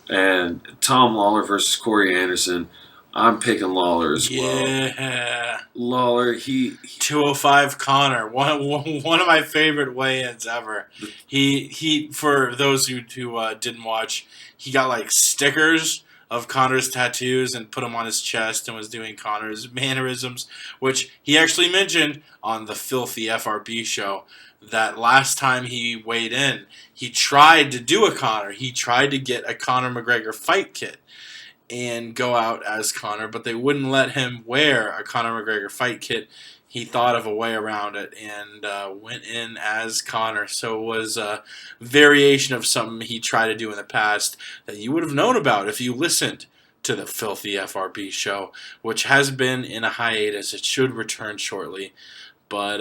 And Tom Lawler versus Corey Anderson, I'm picking Lawler as well. Yeah. Lawler, he 205 Conor, one of my favorite weigh-ins ever. He for those who didn't watch, he got like stickers of Conor's tattoos and put them on his chest and was doing Conor's mannerisms, which he actually mentioned on the Filthy FRB show. that last time he weighed in, he tried to do a Conor. He tried to get a Conor McGregor fight kit and go out as Conor, but they wouldn't let him wear a Conor McGregor fight kit. He thought of a way around it and went in as Conor. So it was a variation of something he tried to do in the past that you would have known about if you listened to the Filthy FRB show, which has been in a hiatus. It should return shortly. But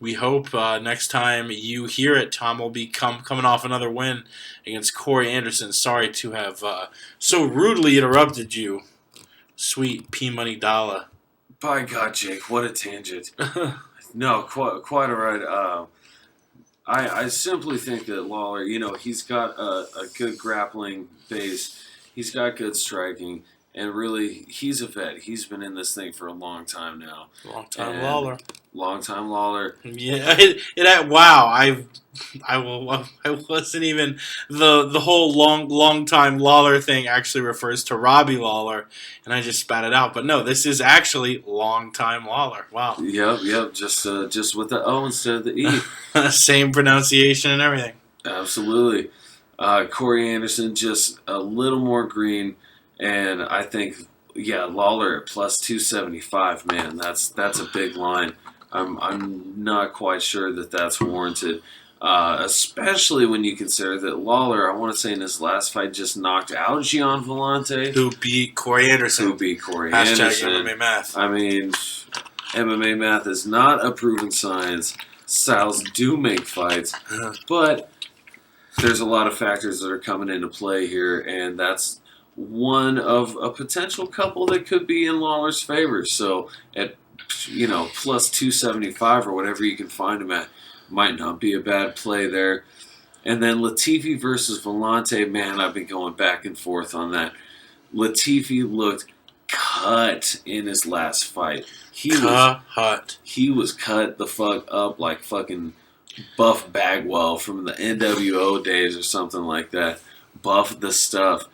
we hope next time you hear it, Tom will be coming off another win against Corey Anderson. Sorry to have so rudely interrupted you, sweet P-Money Dollar. By God, Jake, what a tangent. No, quite all right. I simply think that Lawler, he's got a good grappling base. He's got good striking. And really, he's a vet. He's been in this thing for a long time now. Long time Lawler. Yeah, wow. I wasn't even the whole long time Lawler thing actually refers to Robbie Lawler, and I just spat it out. But no, this is actually long time Lawler. Wow. Yep. Just with the O instead of the E. Same pronunciation and everything. Absolutely. Corey Anderson just a little more green. And I think, Lawler at plus 275, man, that's a big line. I'm not quite sure that that's warranted, especially when you consider that Lawler, I want to say in his last fight, just knocked out Gian Vellante. Who beat Corey Anderson. Hashtag MMA math. I mean, MMA math is not a proven science. Styles do make fights, but there's a lot of factors that are coming into play here, and that's one of a potential couple that could be in Lawler's favor. So at plus 275 or whatever you can find him at, might not be a bad play there. And then Latifi versus Vellante, man, I've been going back and forth on that. Latifi looked cut in his last fight. He was cut the fuck up like fucking Buff Bagwell from the NWO days or something like that. Buff the stuff.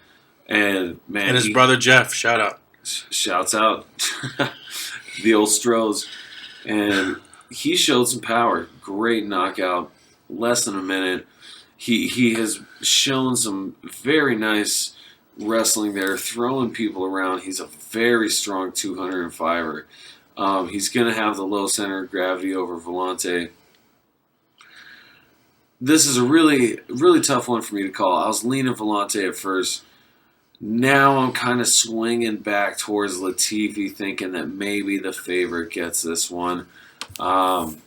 And man, and his brother Jeff, shouts out the old Stros, and he showed some power. Great knockout, less than a minute. He has shown some very nice wrestling there, throwing people around. He's a very strong 205er. He's going to have the low center of gravity over Vellante. This is a really, really tough one for me to call. I was leaning Vellante at first. Now I'm kind of swinging back towards Latifi, thinking that maybe the favorite gets this one. You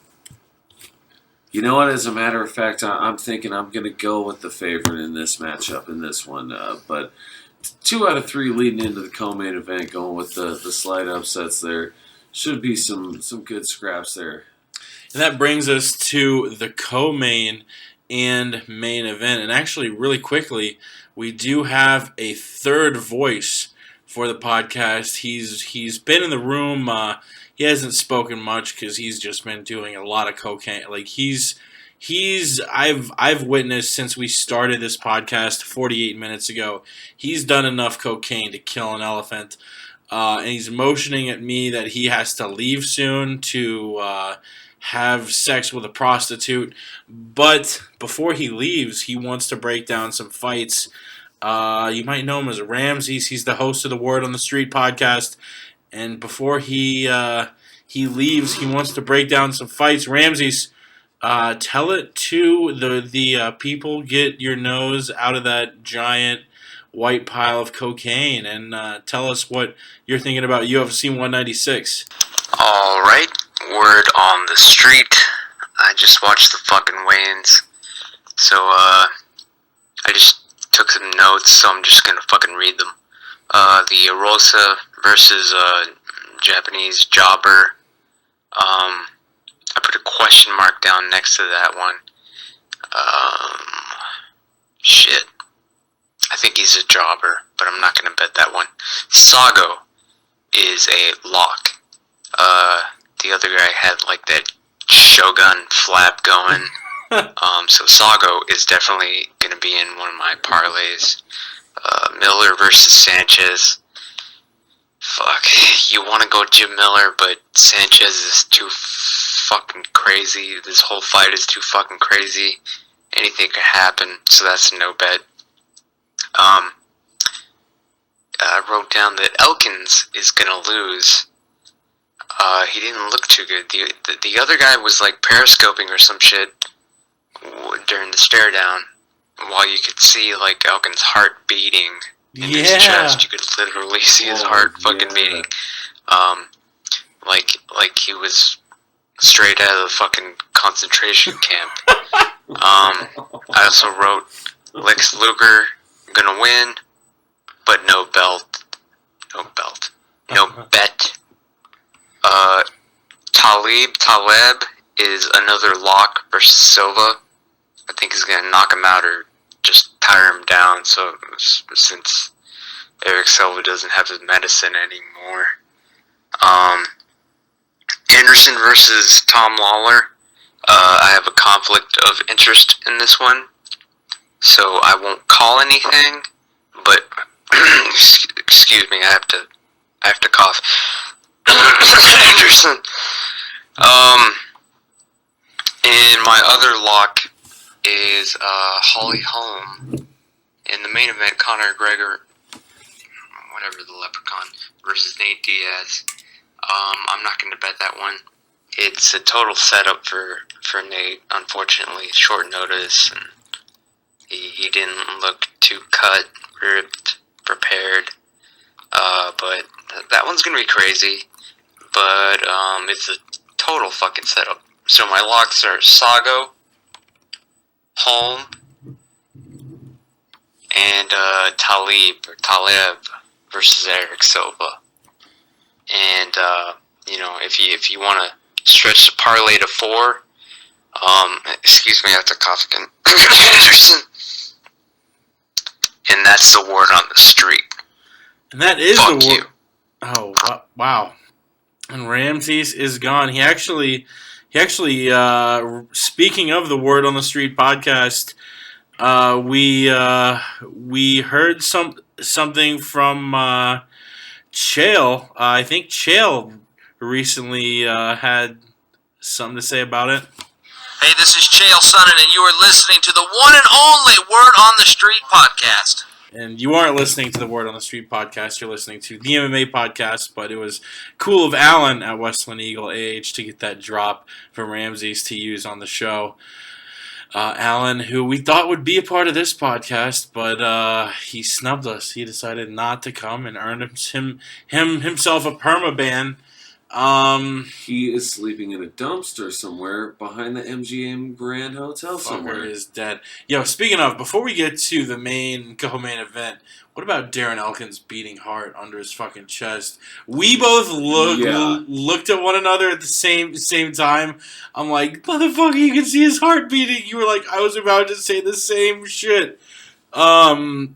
know what? As a matter of fact, I'm thinking I'm going to go with the favorite in this matchup, in this one. But 2 out of 3 leading into the co-main event, going with the slight upsets there. Should be some good scraps there. And that brings us to the co-main and main event. And actually, really quickly, we do have a third voice for the podcast. He's been in the room. He hasn't spoken much because he's just been doing a lot of cocaine. Like I've witnessed since we started this podcast 48 minutes ago. He's done enough cocaine to kill an elephant, and he's motioning at me that he has to leave soon to have sex with a prostitute. But before he leaves, he wants to break down some fights. You might know him as Ramses. He's the host of the Word on the Street podcast. And before he leaves, he wants to break down some fights. Ramses, tell it to the people. Get your nose out of that giant white pile of cocaine and tell us what you're thinking about UFC 196. All right. Word on the street. I just watched the fucking weigh-ins. So, I just took some notes, so I'm just gonna fucking read them. The Rosa versus Japanese jobber. I put a question mark down next to that one. Shit. I think he's a jobber, but I'm not gonna bet that one. Sago is a lock. The other guy had like that Shogun flap going. So Sago is definitely going to be in one of my parlays. Miller versus Sanchez. fuck, you want to go Jim Miller, but Sanchez is too fucking crazy. This whole fight is too fucking crazy. Anything could happen, so that's a no bet. I wrote down that Elkins is gonna lose. He didn't look too good. The other guy was like periscoping or some shit during the stare down, while you could see like Elkins' heart beating in his chest. You could literally see his heart fucking beating. Like he was straight out of the fucking concentration camp. I also wrote Lex Luger gonna win, but no belt. No bet. Taleb is another lock versus Silva. I think he's gonna knock him out or just tire him down. So since Eric Silva doesn't have his medicine anymore. Anderson versus Tom Lawler. I have a conflict of interest in this one, so I won't call anything. But excuse me, I have to cough. Anderson. And my other lock is Holly Holm. In the main event, Conor McGregor, whatever the leprechaun, versus Nate Diaz. I'm not going to bet that one. It's a total setup for Nate, unfortunately. Short notice, and he didn't look too cut, ripped, prepared. But that one's going to be crazy. But it's a total fucking setup. So my locks are Sago, Holm, and Taleb versus Eric Silva. And if you want to stretch the parlay to 4, excuse me, I have to cough again. And that's the word on the street. And that is Fuck the word. you. Oh wow! And Ramses is gone. He actually. Speaking of the Word on the Street podcast, we heard something from Chael. I think Chael recently had something to say about it. Hey, this is Chael Sonnen, and you are listening to the one and only Word on the Street podcast. And you aren't listening to the Word on the Street podcast. You're listening to the MMA podcast. But it was cool of Alan at Westland Eagle AH to get that drop for Ramses to use on the show. Alan, who we thought would be a part of this podcast, but he snubbed us. He decided not to come and earned himself a permaban. He is sleeping in a dumpster somewhere behind the MGM Grand Hotel somewhere. Fucker is dead. Yo, speaking of, before we get to the main co-main event, what about Darren Elkins beating Hart under his fucking chest? We both looked at one another at the same time. I'm like, motherfucker, you can see his heart beating. You were like, I was about to say the same shit. Move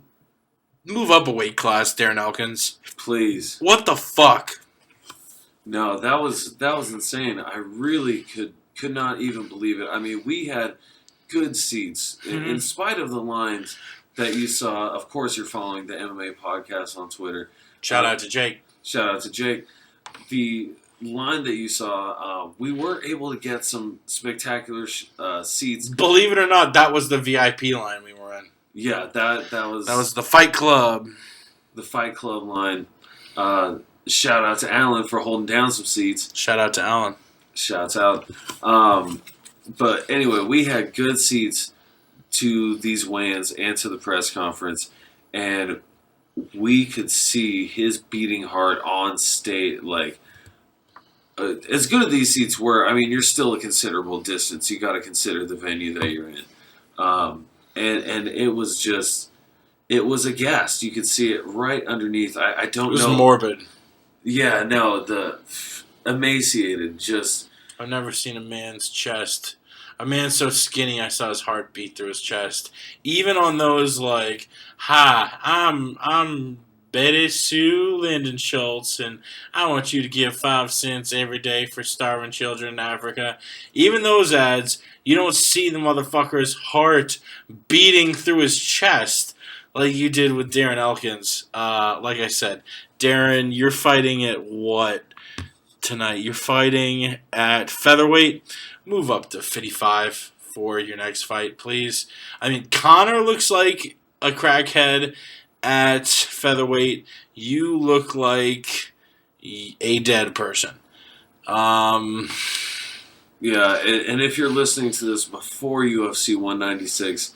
up a weight class, Darren Elkins. Please. What the fuck? No, that was insane. I really could not even believe it. I mean, we had good seats in spite of the lines that you saw. Of course, you're following the MMA podcast on Twitter. Shout out to Jake. Shout out to Jake. The line that you saw, we were able to get some spectacular seats. Believe it or not, that was the VIP line we were in. Yeah, that was the Fight Club. The Fight Club line. Shout out to Alan for holding down some seats. Shout out to Alan. Shouts out. But anyway, we had good seats to these weigh-ins and to the press conference, and we could see his beating heart on stage. Like, as good as these seats were, I mean, you're still a considerable distance. You got to consider the venue that you're in. And it was just, it was aghast. You could see it right underneath. I don't know. It was morbid. Yeah, no, the emaciated, just... I've never seen a man's chest. A man so skinny I saw his heart beat through his chest. Even on those, like, hi, I'm Betty Sue Lyndon Schultz, and I want you to give 5 cents every day for starving children in Africa. Even those ads, you don't see the motherfucker's heart beating through his chest like you did with Darren Elkins. Like I said, Darren, you're fighting at what tonight? You're fighting at featherweight. Move up to 55 for your next fight, please. I mean, Conor looks like a crackhead at featherweight. You look like a dead person. Yeah, and if you're listening to this before UFC 196,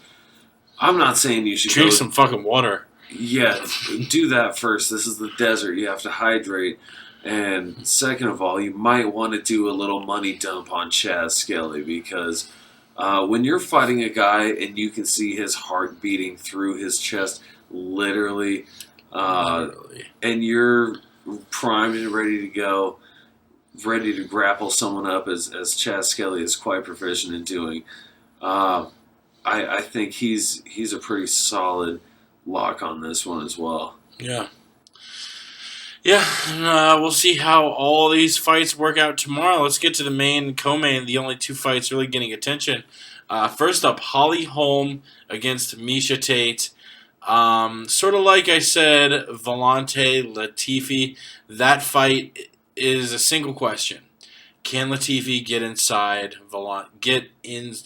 I'm not saying you should drink some fucking water. Yeah, do that first. This is the desert. You have to hydrate. And second of all, you might want to do a little money dump on Chaz Skelly because when you're fighting a guy and you can see his heart beating through his chest, literally, and you're primed and ready to go, ready to grapple someone up as Chaz Skelly is quite proficient in doing, I think he's a pretty solid lock on this one as well. Yeah. Yeah, we'll see how all these fights work out tomorrow. Let's get to the main and co-main, the only two fights really getting attention. First up, Holly Holm against Miesha Tate. Sort of like I said, Vellante Latifi, that fight is a single question. Can Latifi get inside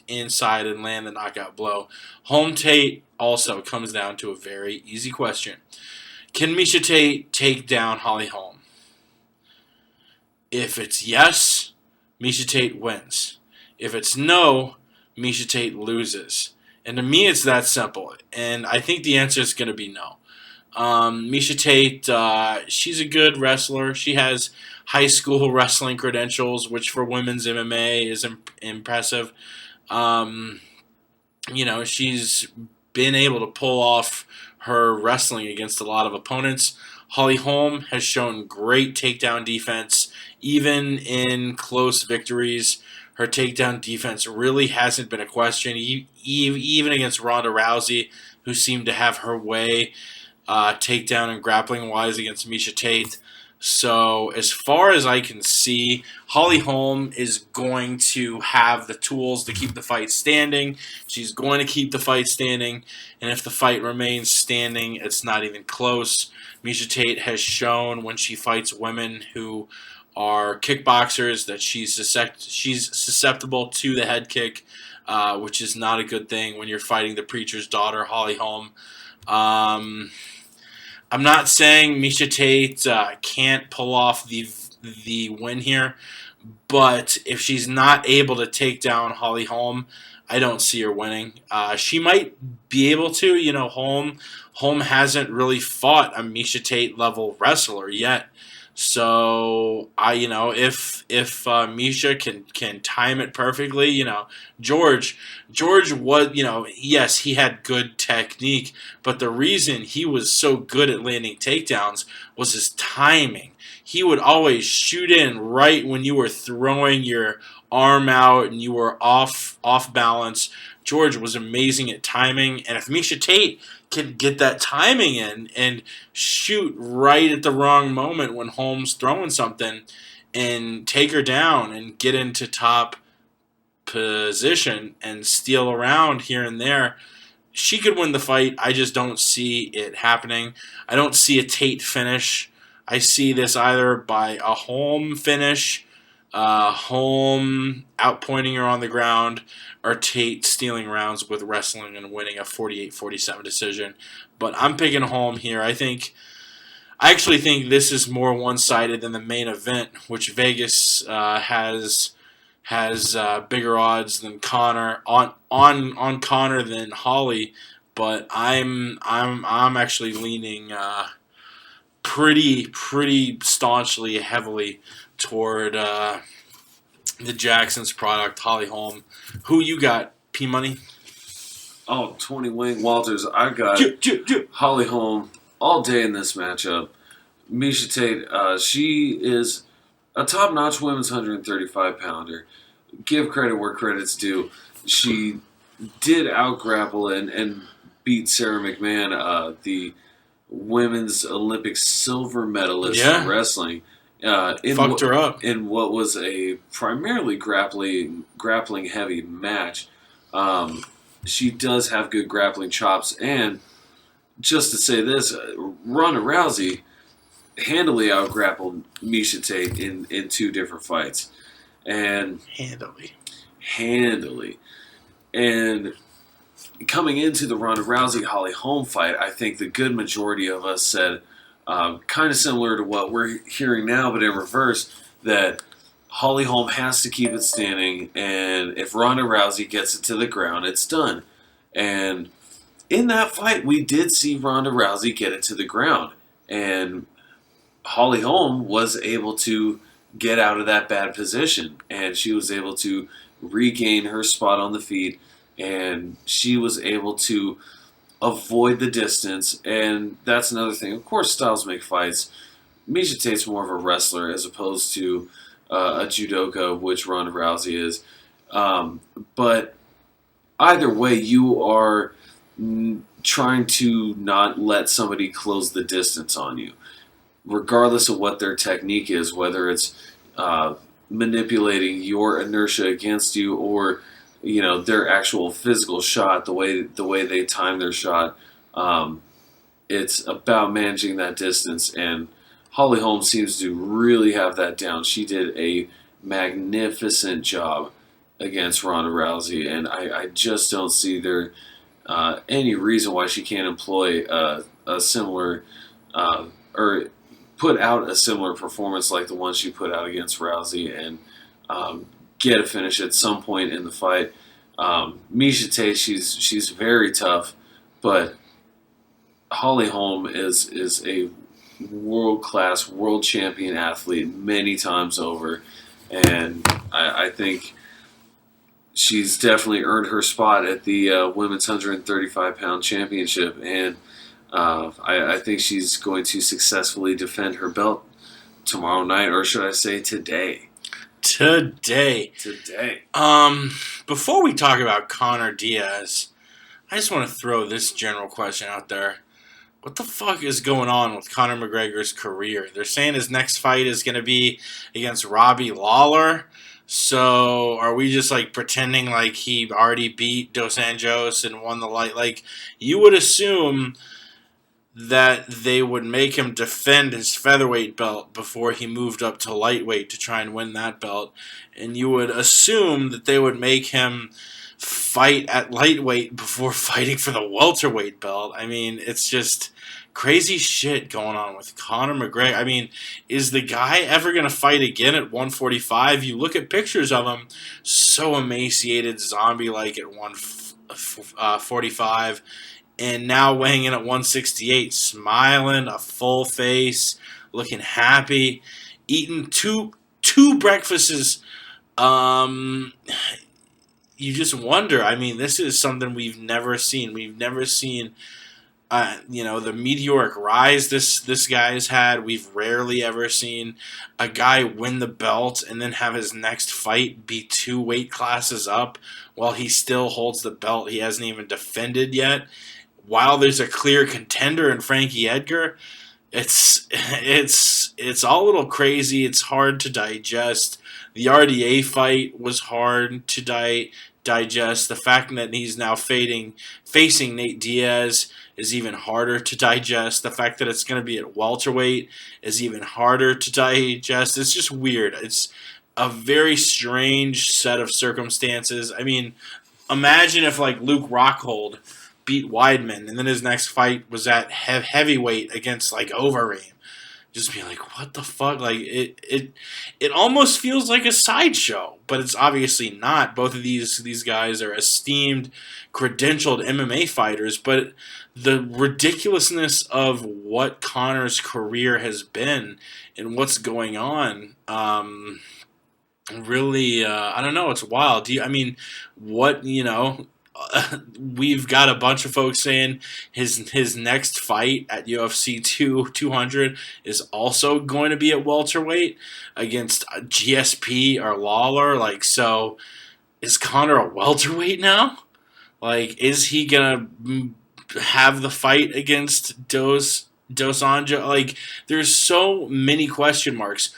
inside and land the knockout blow? Holm Tate also comes down to a very easy question. Can Miesha Tate take down Holly Holm? If it's yes, Miesha Tate wins. If it's no, Miesha Tate loses. And to me, it's that simple. And I think the answer is going to be no. Miesha Tate, she's a good wrestler. She has high school wrestling credentials, which for women's MMA is impressive. She's been able to pull off her wrestling against a lot of opponents. Holly Holm has shown great takedown defense, even in close victories. Her takedown defense really hasn't been a question, even against Ronda Rousey, who seemed to have her way takedown and grappling-wise against Miesha Tate. So as far as I can see, Holly Holm is going to have the tools to keep the fight standing. She's going to keep the fight standing. And if the fight remains standing, it's not even close. Miesha Tate has shown when she fights women who are kickboxers that she's susceptible to the head kick, which is not a good thing when you're fighting the preacher's daughter, Holly Holm. I'm not saying Miesha Tate can't pull off the win here, but if she's not able to take down Holly Holm, I don't see her winning. She might be able to. Holm hasn't really fought a Miesha Tate level wrestler yet. So if Miesha can time it perfectly, George was, yes, he had good technique, but the reason he was so good at landing takedowns was his timing. He would always shoot in right when you were throwing your arm out and you were off balance. George was amazing at timing, and if Miesha Tate can get that timing in and shoot right at the wrong moment when Holm's throwing something and take her down and get into top position and steal around here and there, she could win the fight. I just don't see it happening. I don't see a Tate finish. I see this either by a Holm finish, Holm outpointing her on the ground, or Tate stealing rounds with wrestling and winning a 48-47 decision. But I'm picking Holm here. I actually think this is more one-sided than the main event, which Vegas has bigger odds than Conor on Conor than Holly. But I'm actually leaning pretty staunchly, heavily toward the Jackson's product, Holly Holm. Who you got, P-Money? Oh, 20 Wayne Walters. I got Holly Holm all day in this matchup. Miesha Tate, she is a top-notch women's 135-pounder. Give credit where credit's due. She did out-grapple and beat Sarah McMahon, the women's Olympic silver medalist in wrestling. Fucked her up. In what was a primarily grappling heavy match. She does have good grappling chops. And just to say this, Ronda Rousey handily out-grappled Miesha Tate in 2 different fights. And handily. And coming into the Ronda Rousey-Holly Holm fight, I think the good majority of us said, kind of similar to what we're hearing now, but in reverse, that Holly Holm has to keep it standing, and if Ronda Rousey gets it to the ground, it's done. And in that fight, we did see Ronda Rousey get it to the ground, and Holly Holm was able to get out of that bad position, and she was able to regain her spot on the feet, and she was able to avoid the distance. And that's another thing. Of course, styles make fights. Miesha Tate's more of a wrestler as opposed to a judoka, which Ronda Rousey is. But either way, you are trying to not let somebody close the distance on you, regardless of what their technique is, whether it's manipulating your inertia against you or their actual physical shot, the way they time their shot. It's about managing that distance, and Holly Holm seems to really have that down. She did a magnificent job against Ronda Rousey, and I just don't see there any reason why she can't employ a similar or put out a similar performance like the one she put out against Rousey and get a finish at some point in the fight. Miesha Tate, she's very tough, but Holly Holm is a world-class, world champion athlete many times over, and I think she's definitely earned her spot at the women's 135-pound championship, and I think she's going to successfully defend her belt tomorrow night, or should I say today. Today. Before we talk about Conor Diaz, I just want to throw this general question out there. What the fuck is going on with Conor McGregor's career? They're saying his next fight is going to be against Robbie Lawler. So are we just pretending like he already beat Dos Anjos and won the light? You would assume that they would make him defend his featherweight belt before he moved up to lightweight to try and win that belt. And you would assume that they would make him fight at lightweight before fighting for the welterweight belt. I mean, it's just crazy shit going on with Conor McGregor. I mean, is the guy ever going to fight again at 145? You look at pictures of him, so emaciated, zombie-like at 145. And now weighing in at 168, smiling, a full face, looking happy, eating two breakfasts. You just wonder. I mean, this is something we've never seen. We've never seen, the meteoric rise this guy's had. We've rarely ever seen a guy win the belt and then have his next fight be 2 weight classes up while he still holds the belt he hasn't even defended yet. While there's a clear contender in Frankie Edgar, it's all a little crazy. It's hard to digest. The RDA fight was hard to digest. The fact that he's now facing Nate Diaz is even harder to digest. The fact that it's going to be at welterweight is even harder to digest. It's just weird. It's a very strange set of circumstances. I mean, imagine if Luke Rockhold beat Weidman, and then his next fight was at heavyweight against Overeem. Just be what the fuck? It almost feels like a sideshow, but it's obviously not. Both of these guys are esteemed, credentialed MMA fighters, but the ridiculousness of what Conor's career has been and what's going on, really, I don't know. It's wild. We've got a bunch of folks saying his next fight at UFC 200 is also going to be at welterweight against GSP or Lawler. So is Conor a welterweight now? Is he gonna have the fight against Dos Anjos? There's so many question marks.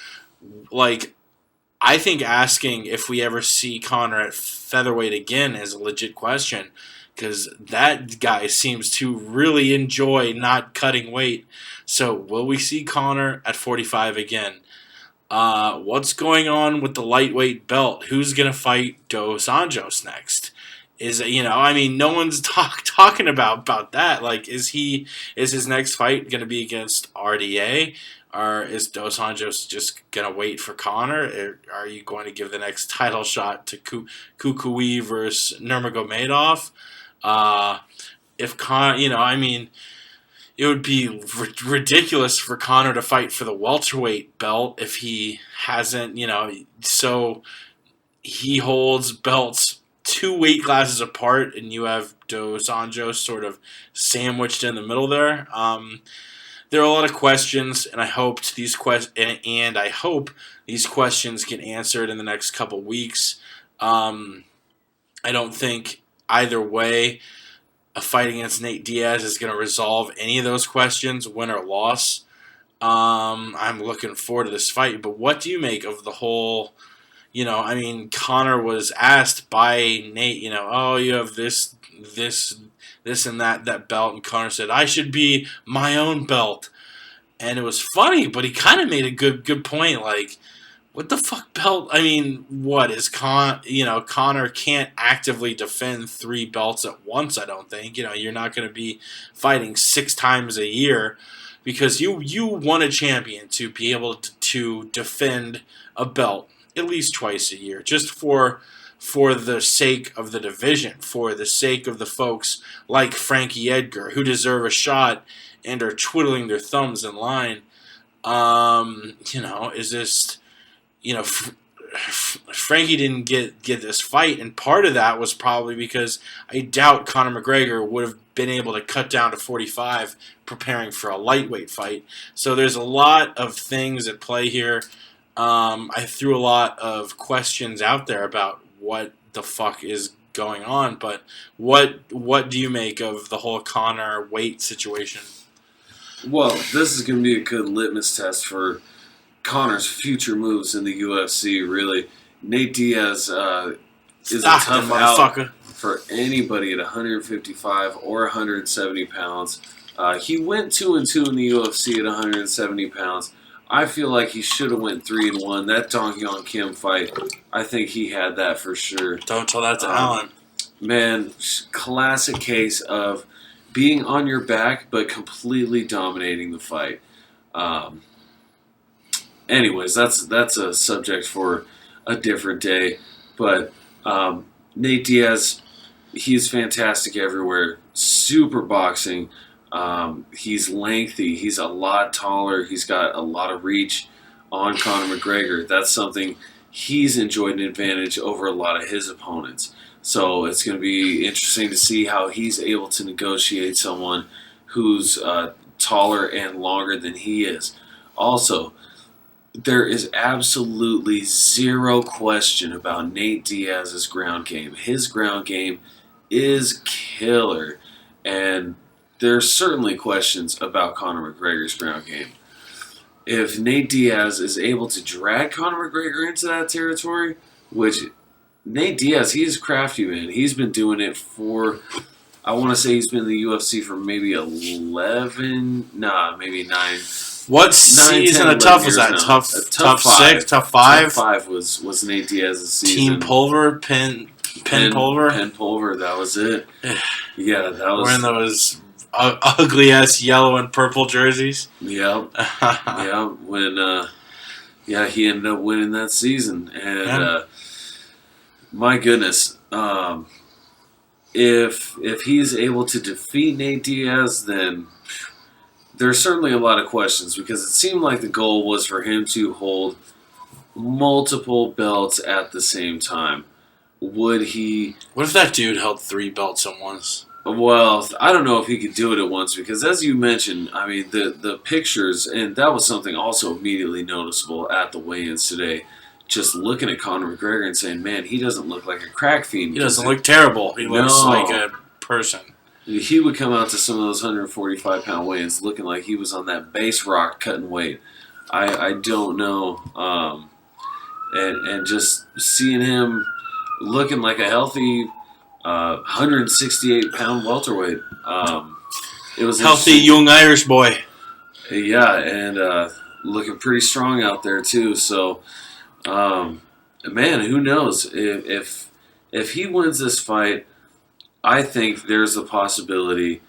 I think asking if we ever see Conor at featherweight again is a legit question, because that guy seems to really enjoy not cutting weight. So will we see Conor at 45 again? What's going on with the lightweight belt? Who's going to fight Dos Anjos next? No one's talking about that. Like, is his next fight going to be against RDA? Or is Dos Anjos just going to wait for Conor? Or are you going to give the next title shot to Kukui versus Nurmagomedov? It would be ridiculous for Conor to fight for the welterweight belt if he hasn't, so he holds belts 2 weight classes apart, and you have Dos Anjos sort of sandwiched in the middle there. There are a lot of questions, and I hope these questions get answered in the next couple weeks. I don't think either way a fight against Nate Diaz is going to resolve any of those questions, win or loss. I'm looking forward to this fight, but what do you make of the whole? Conor was asked by Nate, you have this and that belt, and Conor said, I should be my own belt. And it was funny, but he kind of made a good point, like, what the fuck belt? What is Conor can't actively defend 3 belts at once, I don't think. You're not going to be fighting 6 times a year because you want a champion to be able to defend a belt at least twice a year, just for the sake of the division, for the sake of the folks like Frankie Edgar who deserve a shot and are twiddling their thumbs in line. Is this, Frankie didn't get this fight, and part of that was probably because I doubt Conor McGregor would have been able to cut down to 45 preparing for a lightweight fight. So there's a lot of things at play here. I threw a lot of questions out there about what the fuck is going on, but what do you make of the whole Conor weight situation? Well, this is going to be a good litmus test for Conor's future moves in the UFC, really. Nate Diaz is a tough out for anybody at 155 or 170 pounds. He went 2-2 in the UFC at 170 pounds. I feel like he should have went 3-1. That Dong Hyun Kim fight, I think he had that for sure. Don't tell that to Alan. Man, classic case of being on your back but completely dominating the fight. Anyways, that's a subject for a different day. But Nate Diaz, he's fantastic everywhere. Super boxing. He's lengthy. He's a lot taller. He's got a lot of reach on Conor McGregor. That's something he's enjoyed an advantage over a lot of his opponents. So it's going to be interesting to see how he's able to negotiate someone who's taller and longer than he is. Also, there is absolutely zero question about Nate Diaz's ground game. His ground game is killer. And there's certainly questions about Conor McGregor's ground game. If Nate Diaz is able to drag Conor McGregor into that territory, which Nate Diaz, he's crafty, man. He's been doing it for, I want to say he's been in the UFC for maybe maybe 9. What season of Tough was that? Tough 6, Tough 5? Tough 5 was Nate Diaz's season. Team Pulver, Pen Pulver? Pen Pulver, that was it. Yeah, that was... Wearing those ugly-ass yellow and purple jerseys. Yep. Yeah, when, he ended up winning that season. And, my goodness, if he's able to defeat Nate Diaz, then there's certainly a lot of questions, because it seemed like the goal was for him to hold multiple belts at the same time. Would he... What if that dude held 3 belts at once? Well, I don't know if he could do it at once, because as you mentioned, I mean, the pictures, and that was something also immediately noticeable at the weigh-ins today, just looking at Conor McGregor and saying, man, he doesn't look like a crack fiend. He doesn't look terrible. He looks like a person. He would come out to some of those 145-pound weigh-ins looking like he was on that base rock cutting weight. I don't know. And just seeing him looking like a healthy 168-pound welterweight. It was Healthy young Irish boy. Yeah, and looking pretty strong out there too. So, man, who knows if he wins this fight? I think there's a possibility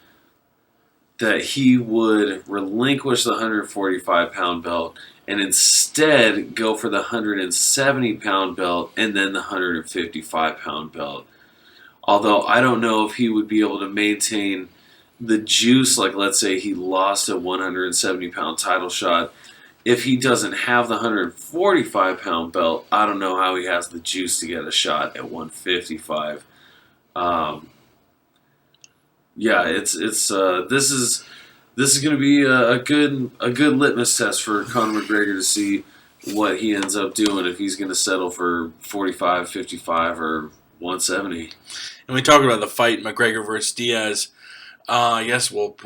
that he would relinquish the 145-pound belt and instead go for the 170-pound belt and then the 155-pound belt. Although I don't know if he would be able to maintain the juice, like let's say he lost a 170-pound title shot. If he doesn't have the 145-pound belt, I don't know how he has the juice to get a shot at 155. Yeah, this is going to be a good litmus test for Conor McGregor to see what he ends up doing, if he's going to settle for 45, 55, or 170. And we talk about the fight, McGregor versus Diaz. I guess we'll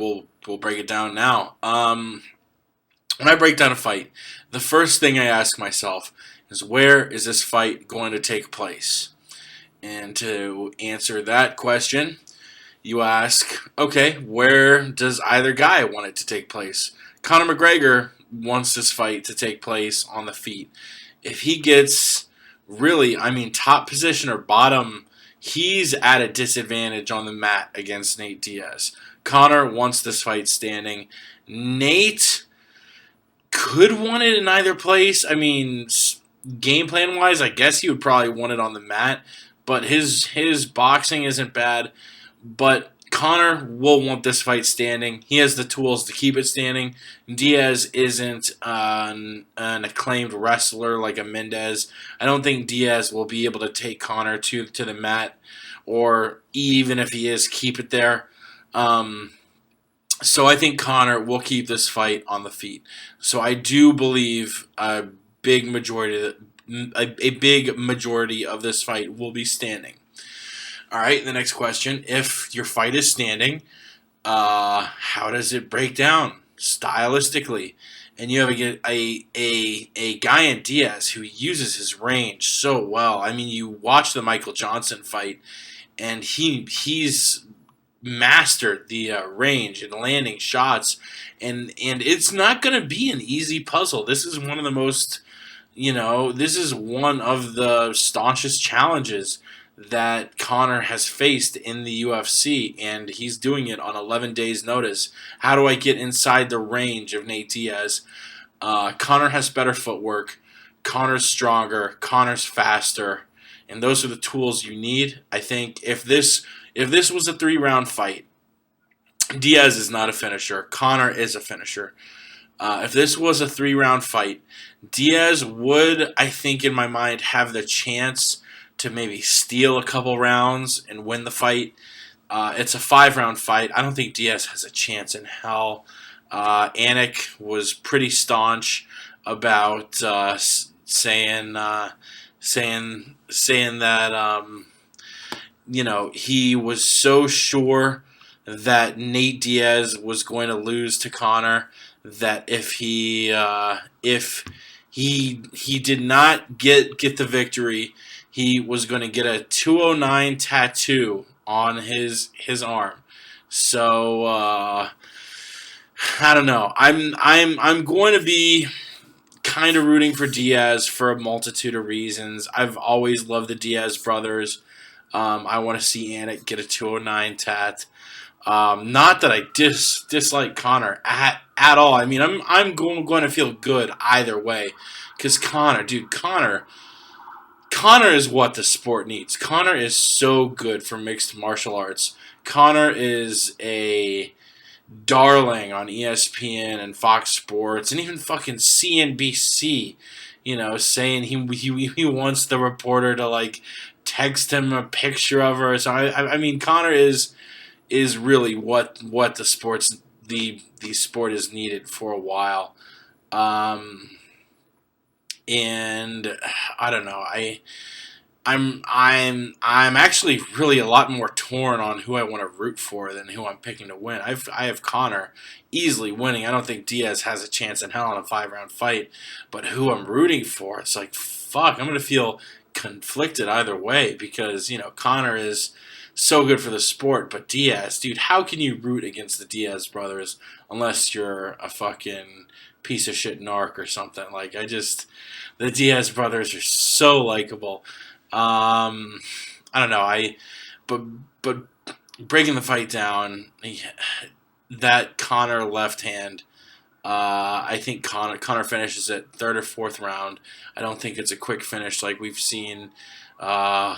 break it down now. When I break down a fight, the first thing I ask myself is, where is this fight going to take place? And to answer that question, you ask, okay, where does either guy want it to take place? Conor McGregor wants this fight to take place on the feet. If he gets really, top position or bottom, he's at a disadvantage on the mat against Nate Diaz. Conor wants this fight standing. Nate could want it in either place. Game plan wise, I guess he would probably want it on the mat, but his boxing isn't bad. But Conor will want this fight standing. He has the tools to keep it standing. Diaz isn't an acclaimed wrestler like a Mendez. I don't think Diaz will be able to take Conor to the mat, or even if he is, keep it there. So I think Conor will keep this fight on the feet. So I do believe a big majority of this fight will be standing. All right, the next question: if your fight is standing, how does it break down stylistically? And you have a guy in Diaz who uses his range so well. You watch the Michael Johnson fight, and he's mastered the range and landing shots, and it's not going to be an easy puzzle. This is one of the most, this is one of the staunchest challenges that Conor has faced in the UFC, and he's doing it on 11 days' notice. How do I get inside the range of Nate Diaz? Conor has better footwork. Conor's stronger. Conor's faster. And those are the tools you need. I think if this was a 3-round fight, Diaz is not a finisher. Conor is a finisher. If this was a 3-round fight, Diaz would, I think in my mind, have the chance to maybe steal a couple rounds and win the fight. It's a 5-round fight. I don't think Diaz has a chance in hell. Anik was pretty staunch about saying that he was so sure that Nate Diaz was going to lose to Conor that if he did not get the victory, he was going to get a 209 tattoo on his arm. So I don't know. I'm going to be kind of rooting for Diaz for a multitude of reasons. I've always loved the Diaz brothers. I want to see Anik get a 209 tat. Not that I dislike Conor at all. I'm going to feel good either way, because Conor is what the sport needs. Conor is so good for mixed martial arts. Conor is a darling on ESPN and Fox Sports and even fucking CNBC, saying he wants the reporter to text him a picture of her. So Conor is really what the sport has needed for a while. And I don't know. I'm actually really a lot more torn on who I want to root for than who I'm picking to win. I have Conor easily winning. I don't think Diaz has a chance in hell in a 5-round fight. But who I'm rooting for, it's fuck. I'm gonna feel conflicted either way, because Conor is so good for the sport. But Diaz, dude, how can you root against the Diaz brothers unless you're a fucking piece of shit narc or something? Like, the Diaz brothers are so likable. I don't know. But breaking the fight down, that Conor left hand. I think Conor finishes it third or fourth round. I don't think it's a quick finish like we've seen a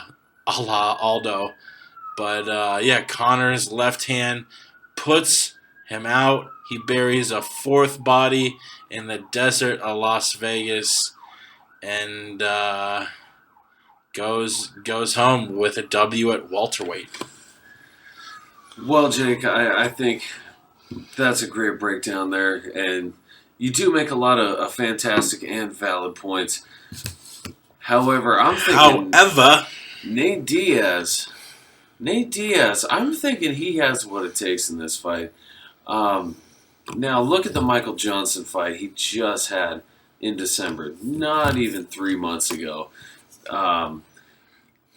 la Aldo. But Conor's left hand puts him out. He buries a fourth body in the desert of Las Vegas and goes home with a W at welterweight. Well, Jake, I think that's a great breakdown there, and you do make a lot of fantastic and valid points. However, I'm thinking Nate Diaz, I'm thinking he has what it takes in this fight. Now, look at the Michael Johnson fight he just had in December, not even 3 months ago.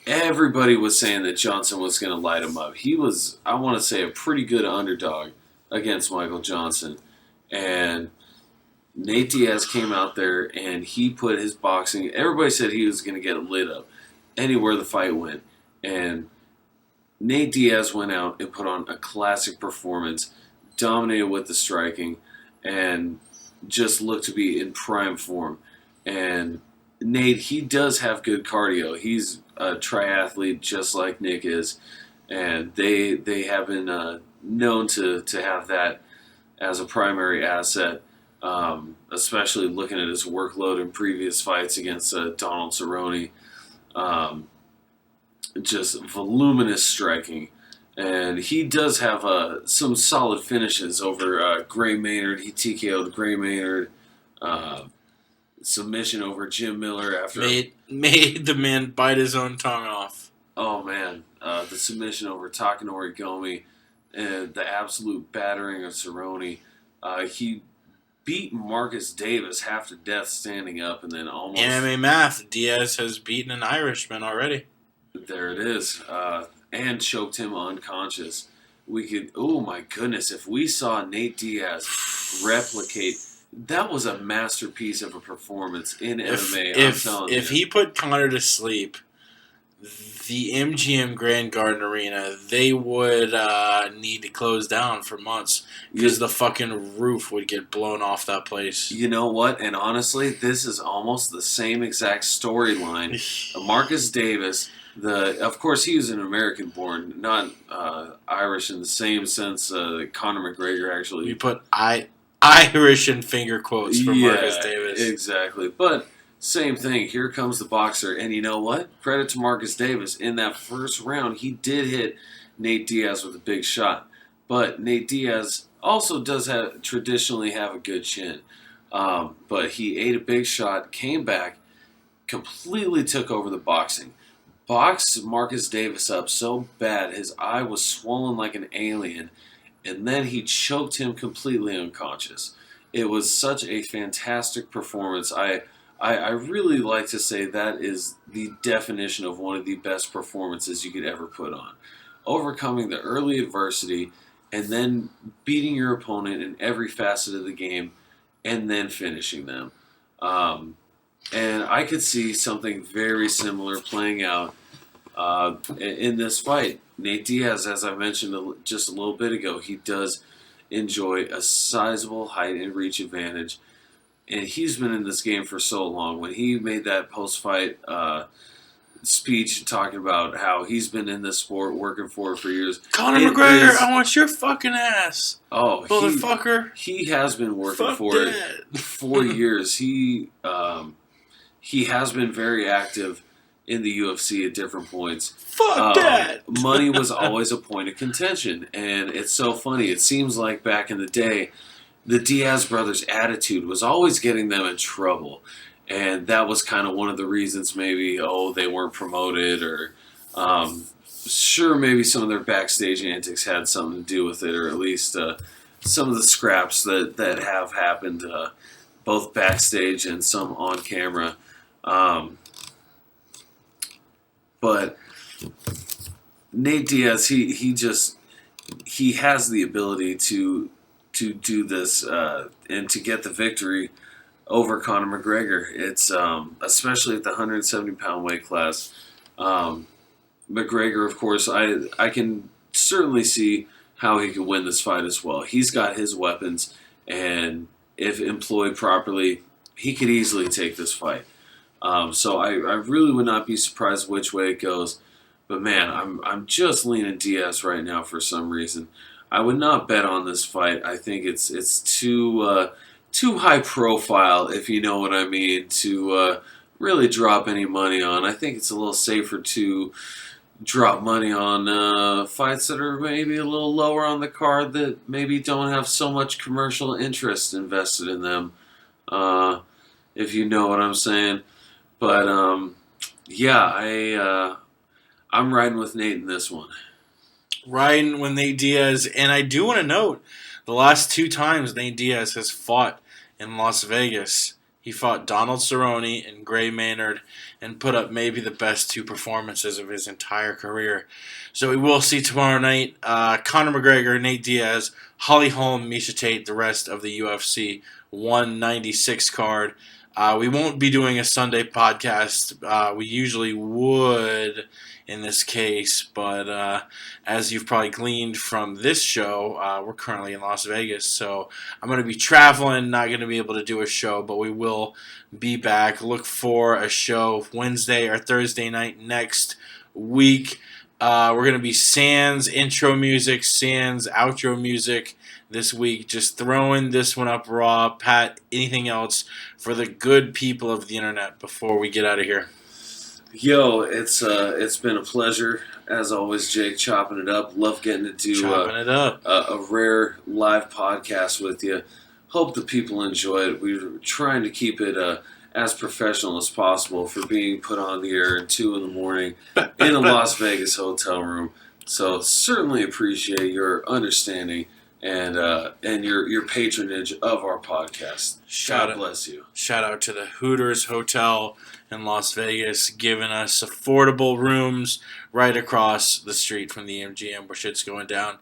Everybody was saying that Johnson was going to light him up. He was, I want to say, a pretty good underdog against Michael Johnson. And Nate Diaz came out there and he put his boxing, everybody said he was going to get lit up anywhere the fight went. And Nate Diaz went out and put on a classic performance, dominated with the striking, and just looked to be in prime form. And Nate, he does have good cardio. He's a triathlete just like Nick is. And they have been known to have that as a primary asset, especially looking at his workload in previous fights against Donald Cerrone. Just voluminous striking. And he does have some solid finishes over Gray Maynard. He TKO'd Gray Maynard. Submission over Jim Miller after... Made the man bite his own tongue off. Oh, man. The submission over Takanori Gomi and the absolute battering of Cerrone. He beat Marcus Davis half to death standing up and then almost... MMA math. Diaz has beaten an Irishman already. There it is. And choked him unconscious. We could... Oh, my goodness. If we saw Nate Diaz replicate... That was a masterpiece of a performance in MMA, I'm telling you. If he put Conor to sleep, the MGM Grand Garden Arena, they would need to close down for months because the fucking roof would get blown off that place. You know what? And honestly, this is almost the same exact storyline. Marcus Davis, of course, he was an American-born, not Irish in the same sense Conor McGregor actually. We put Irish in finger quotes for Marcus Davis. Exactly. But same thing. Here comes the boxer. And you know what? Credit to Marcus Davis. In that first round, he did hit Nate Diaz with a big shot. But Nate Diaz also does traditionally have a good chin. But he ate a big shot, came back, completely took over the boxing. Boxed Marcus Davis up so bad, his eye was swollen like an alien. And then he choked him completely unconscious. It was such a fantastic performance. I really like to say that is the definition of one of the best performances you could ever put on. Overcoming the early adversity and then beating your opponent in every facet of the game and then finishing them. And I could see something very similar playing out in this fight. Nate Diaz, as I mentioned just a little bit ago, he does enjoy a sizable height and reach advantage. And he's been in this game for so long. When he made that post-fight speech talking about how he's been in this sport, working for it for years. Conor McGregor, I want your fucking ass. Oh, motherfucker. He has been working for it for years. He has been very active in the UFC at different points. Fuck that! Money was always a point of contention. And it's so funny. It seems like back in the day, the Diaz brothers' attitude was always getting them in trouble. And that was kind of one of the reasons maybe, they weren't promoted or sure, maybe some of their backstage antics had something to do with it, or at least some of the scraps that have happened both backstage and some on camera. But Nate Diaz, he has the ability to do this and to get the victory over Conor McGregor. It's especially at the 170-pound weight class. McGregor, of course, I can certainly see how he could win this fight as well. He's got his weapons, and if employed properly, he could easily take this fight. So I really would not be surprised which way it goes. But man, I'm just leaning Diaz right now for some reason. I would not bet on this fight. I think it's too high profile, if you know what I mean, to really drop any money on. I think it's a little safer to drop money on fights that are maybe a little lower on the card that maybe don't have so much commercial interest invested in them, if you know what I'm saying. But yeah, I'm riding with Nate in this one. Riding with Nate Diaz, and I do want to note the last 2 times Nate Diaz has fought in Las Vegas, he fought Donald Cerrone and Gray Maynard and put up maybe the best 2 performances of his entire career. So we will see tomorrow night Conor McGregor, Nate Diaz, Holly Holm, Miesha Tate, the rest of the UFC 196 card. We won't be doing a Sunday podcast. We usually would in this case, but as you've probably gleaned from this show, we're currently in Las Vegas, so I'm going to be traveling, not going to be able to do a show, but we will be back. Look for a show Wednesday or Thursday night next week. We're going to be sans intro music, sans outro music this week. Just throwing this one up raw. Pat, anything else for the good people of the internet before we get out of here? Yo, it's been a pleasure as always, Jake. Chopping it up. Love getting to do a rare live podcast with you. Hope the people enjoy it. We're trying to keep it as professional as possible for being put on the air at 2 a.m. in a Las Vegas hotel room. So certainly appreciate your understanding and your patronage of our podcast. God bless you. Shout out to the Hooters Hotel in Las Vegas, giving us affordable rooms right across the street from the MGM where shit's going down.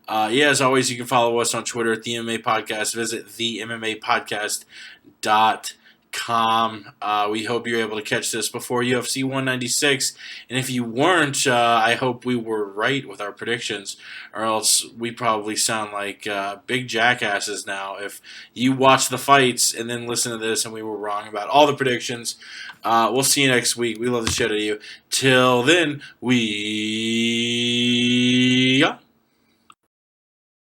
As always, you can follow us on Twitter at the MMA Podcast. Visit themmapodcast.com. We hope you're able to catch this before UFC 196. And if you weren't, I hope we were right with our predictions, or else we probably sound like big jackasses now if you watch the fights and then listen to this and we were wrong about all the predictions. We'll see you next week. We love the shit out of you. Till then, we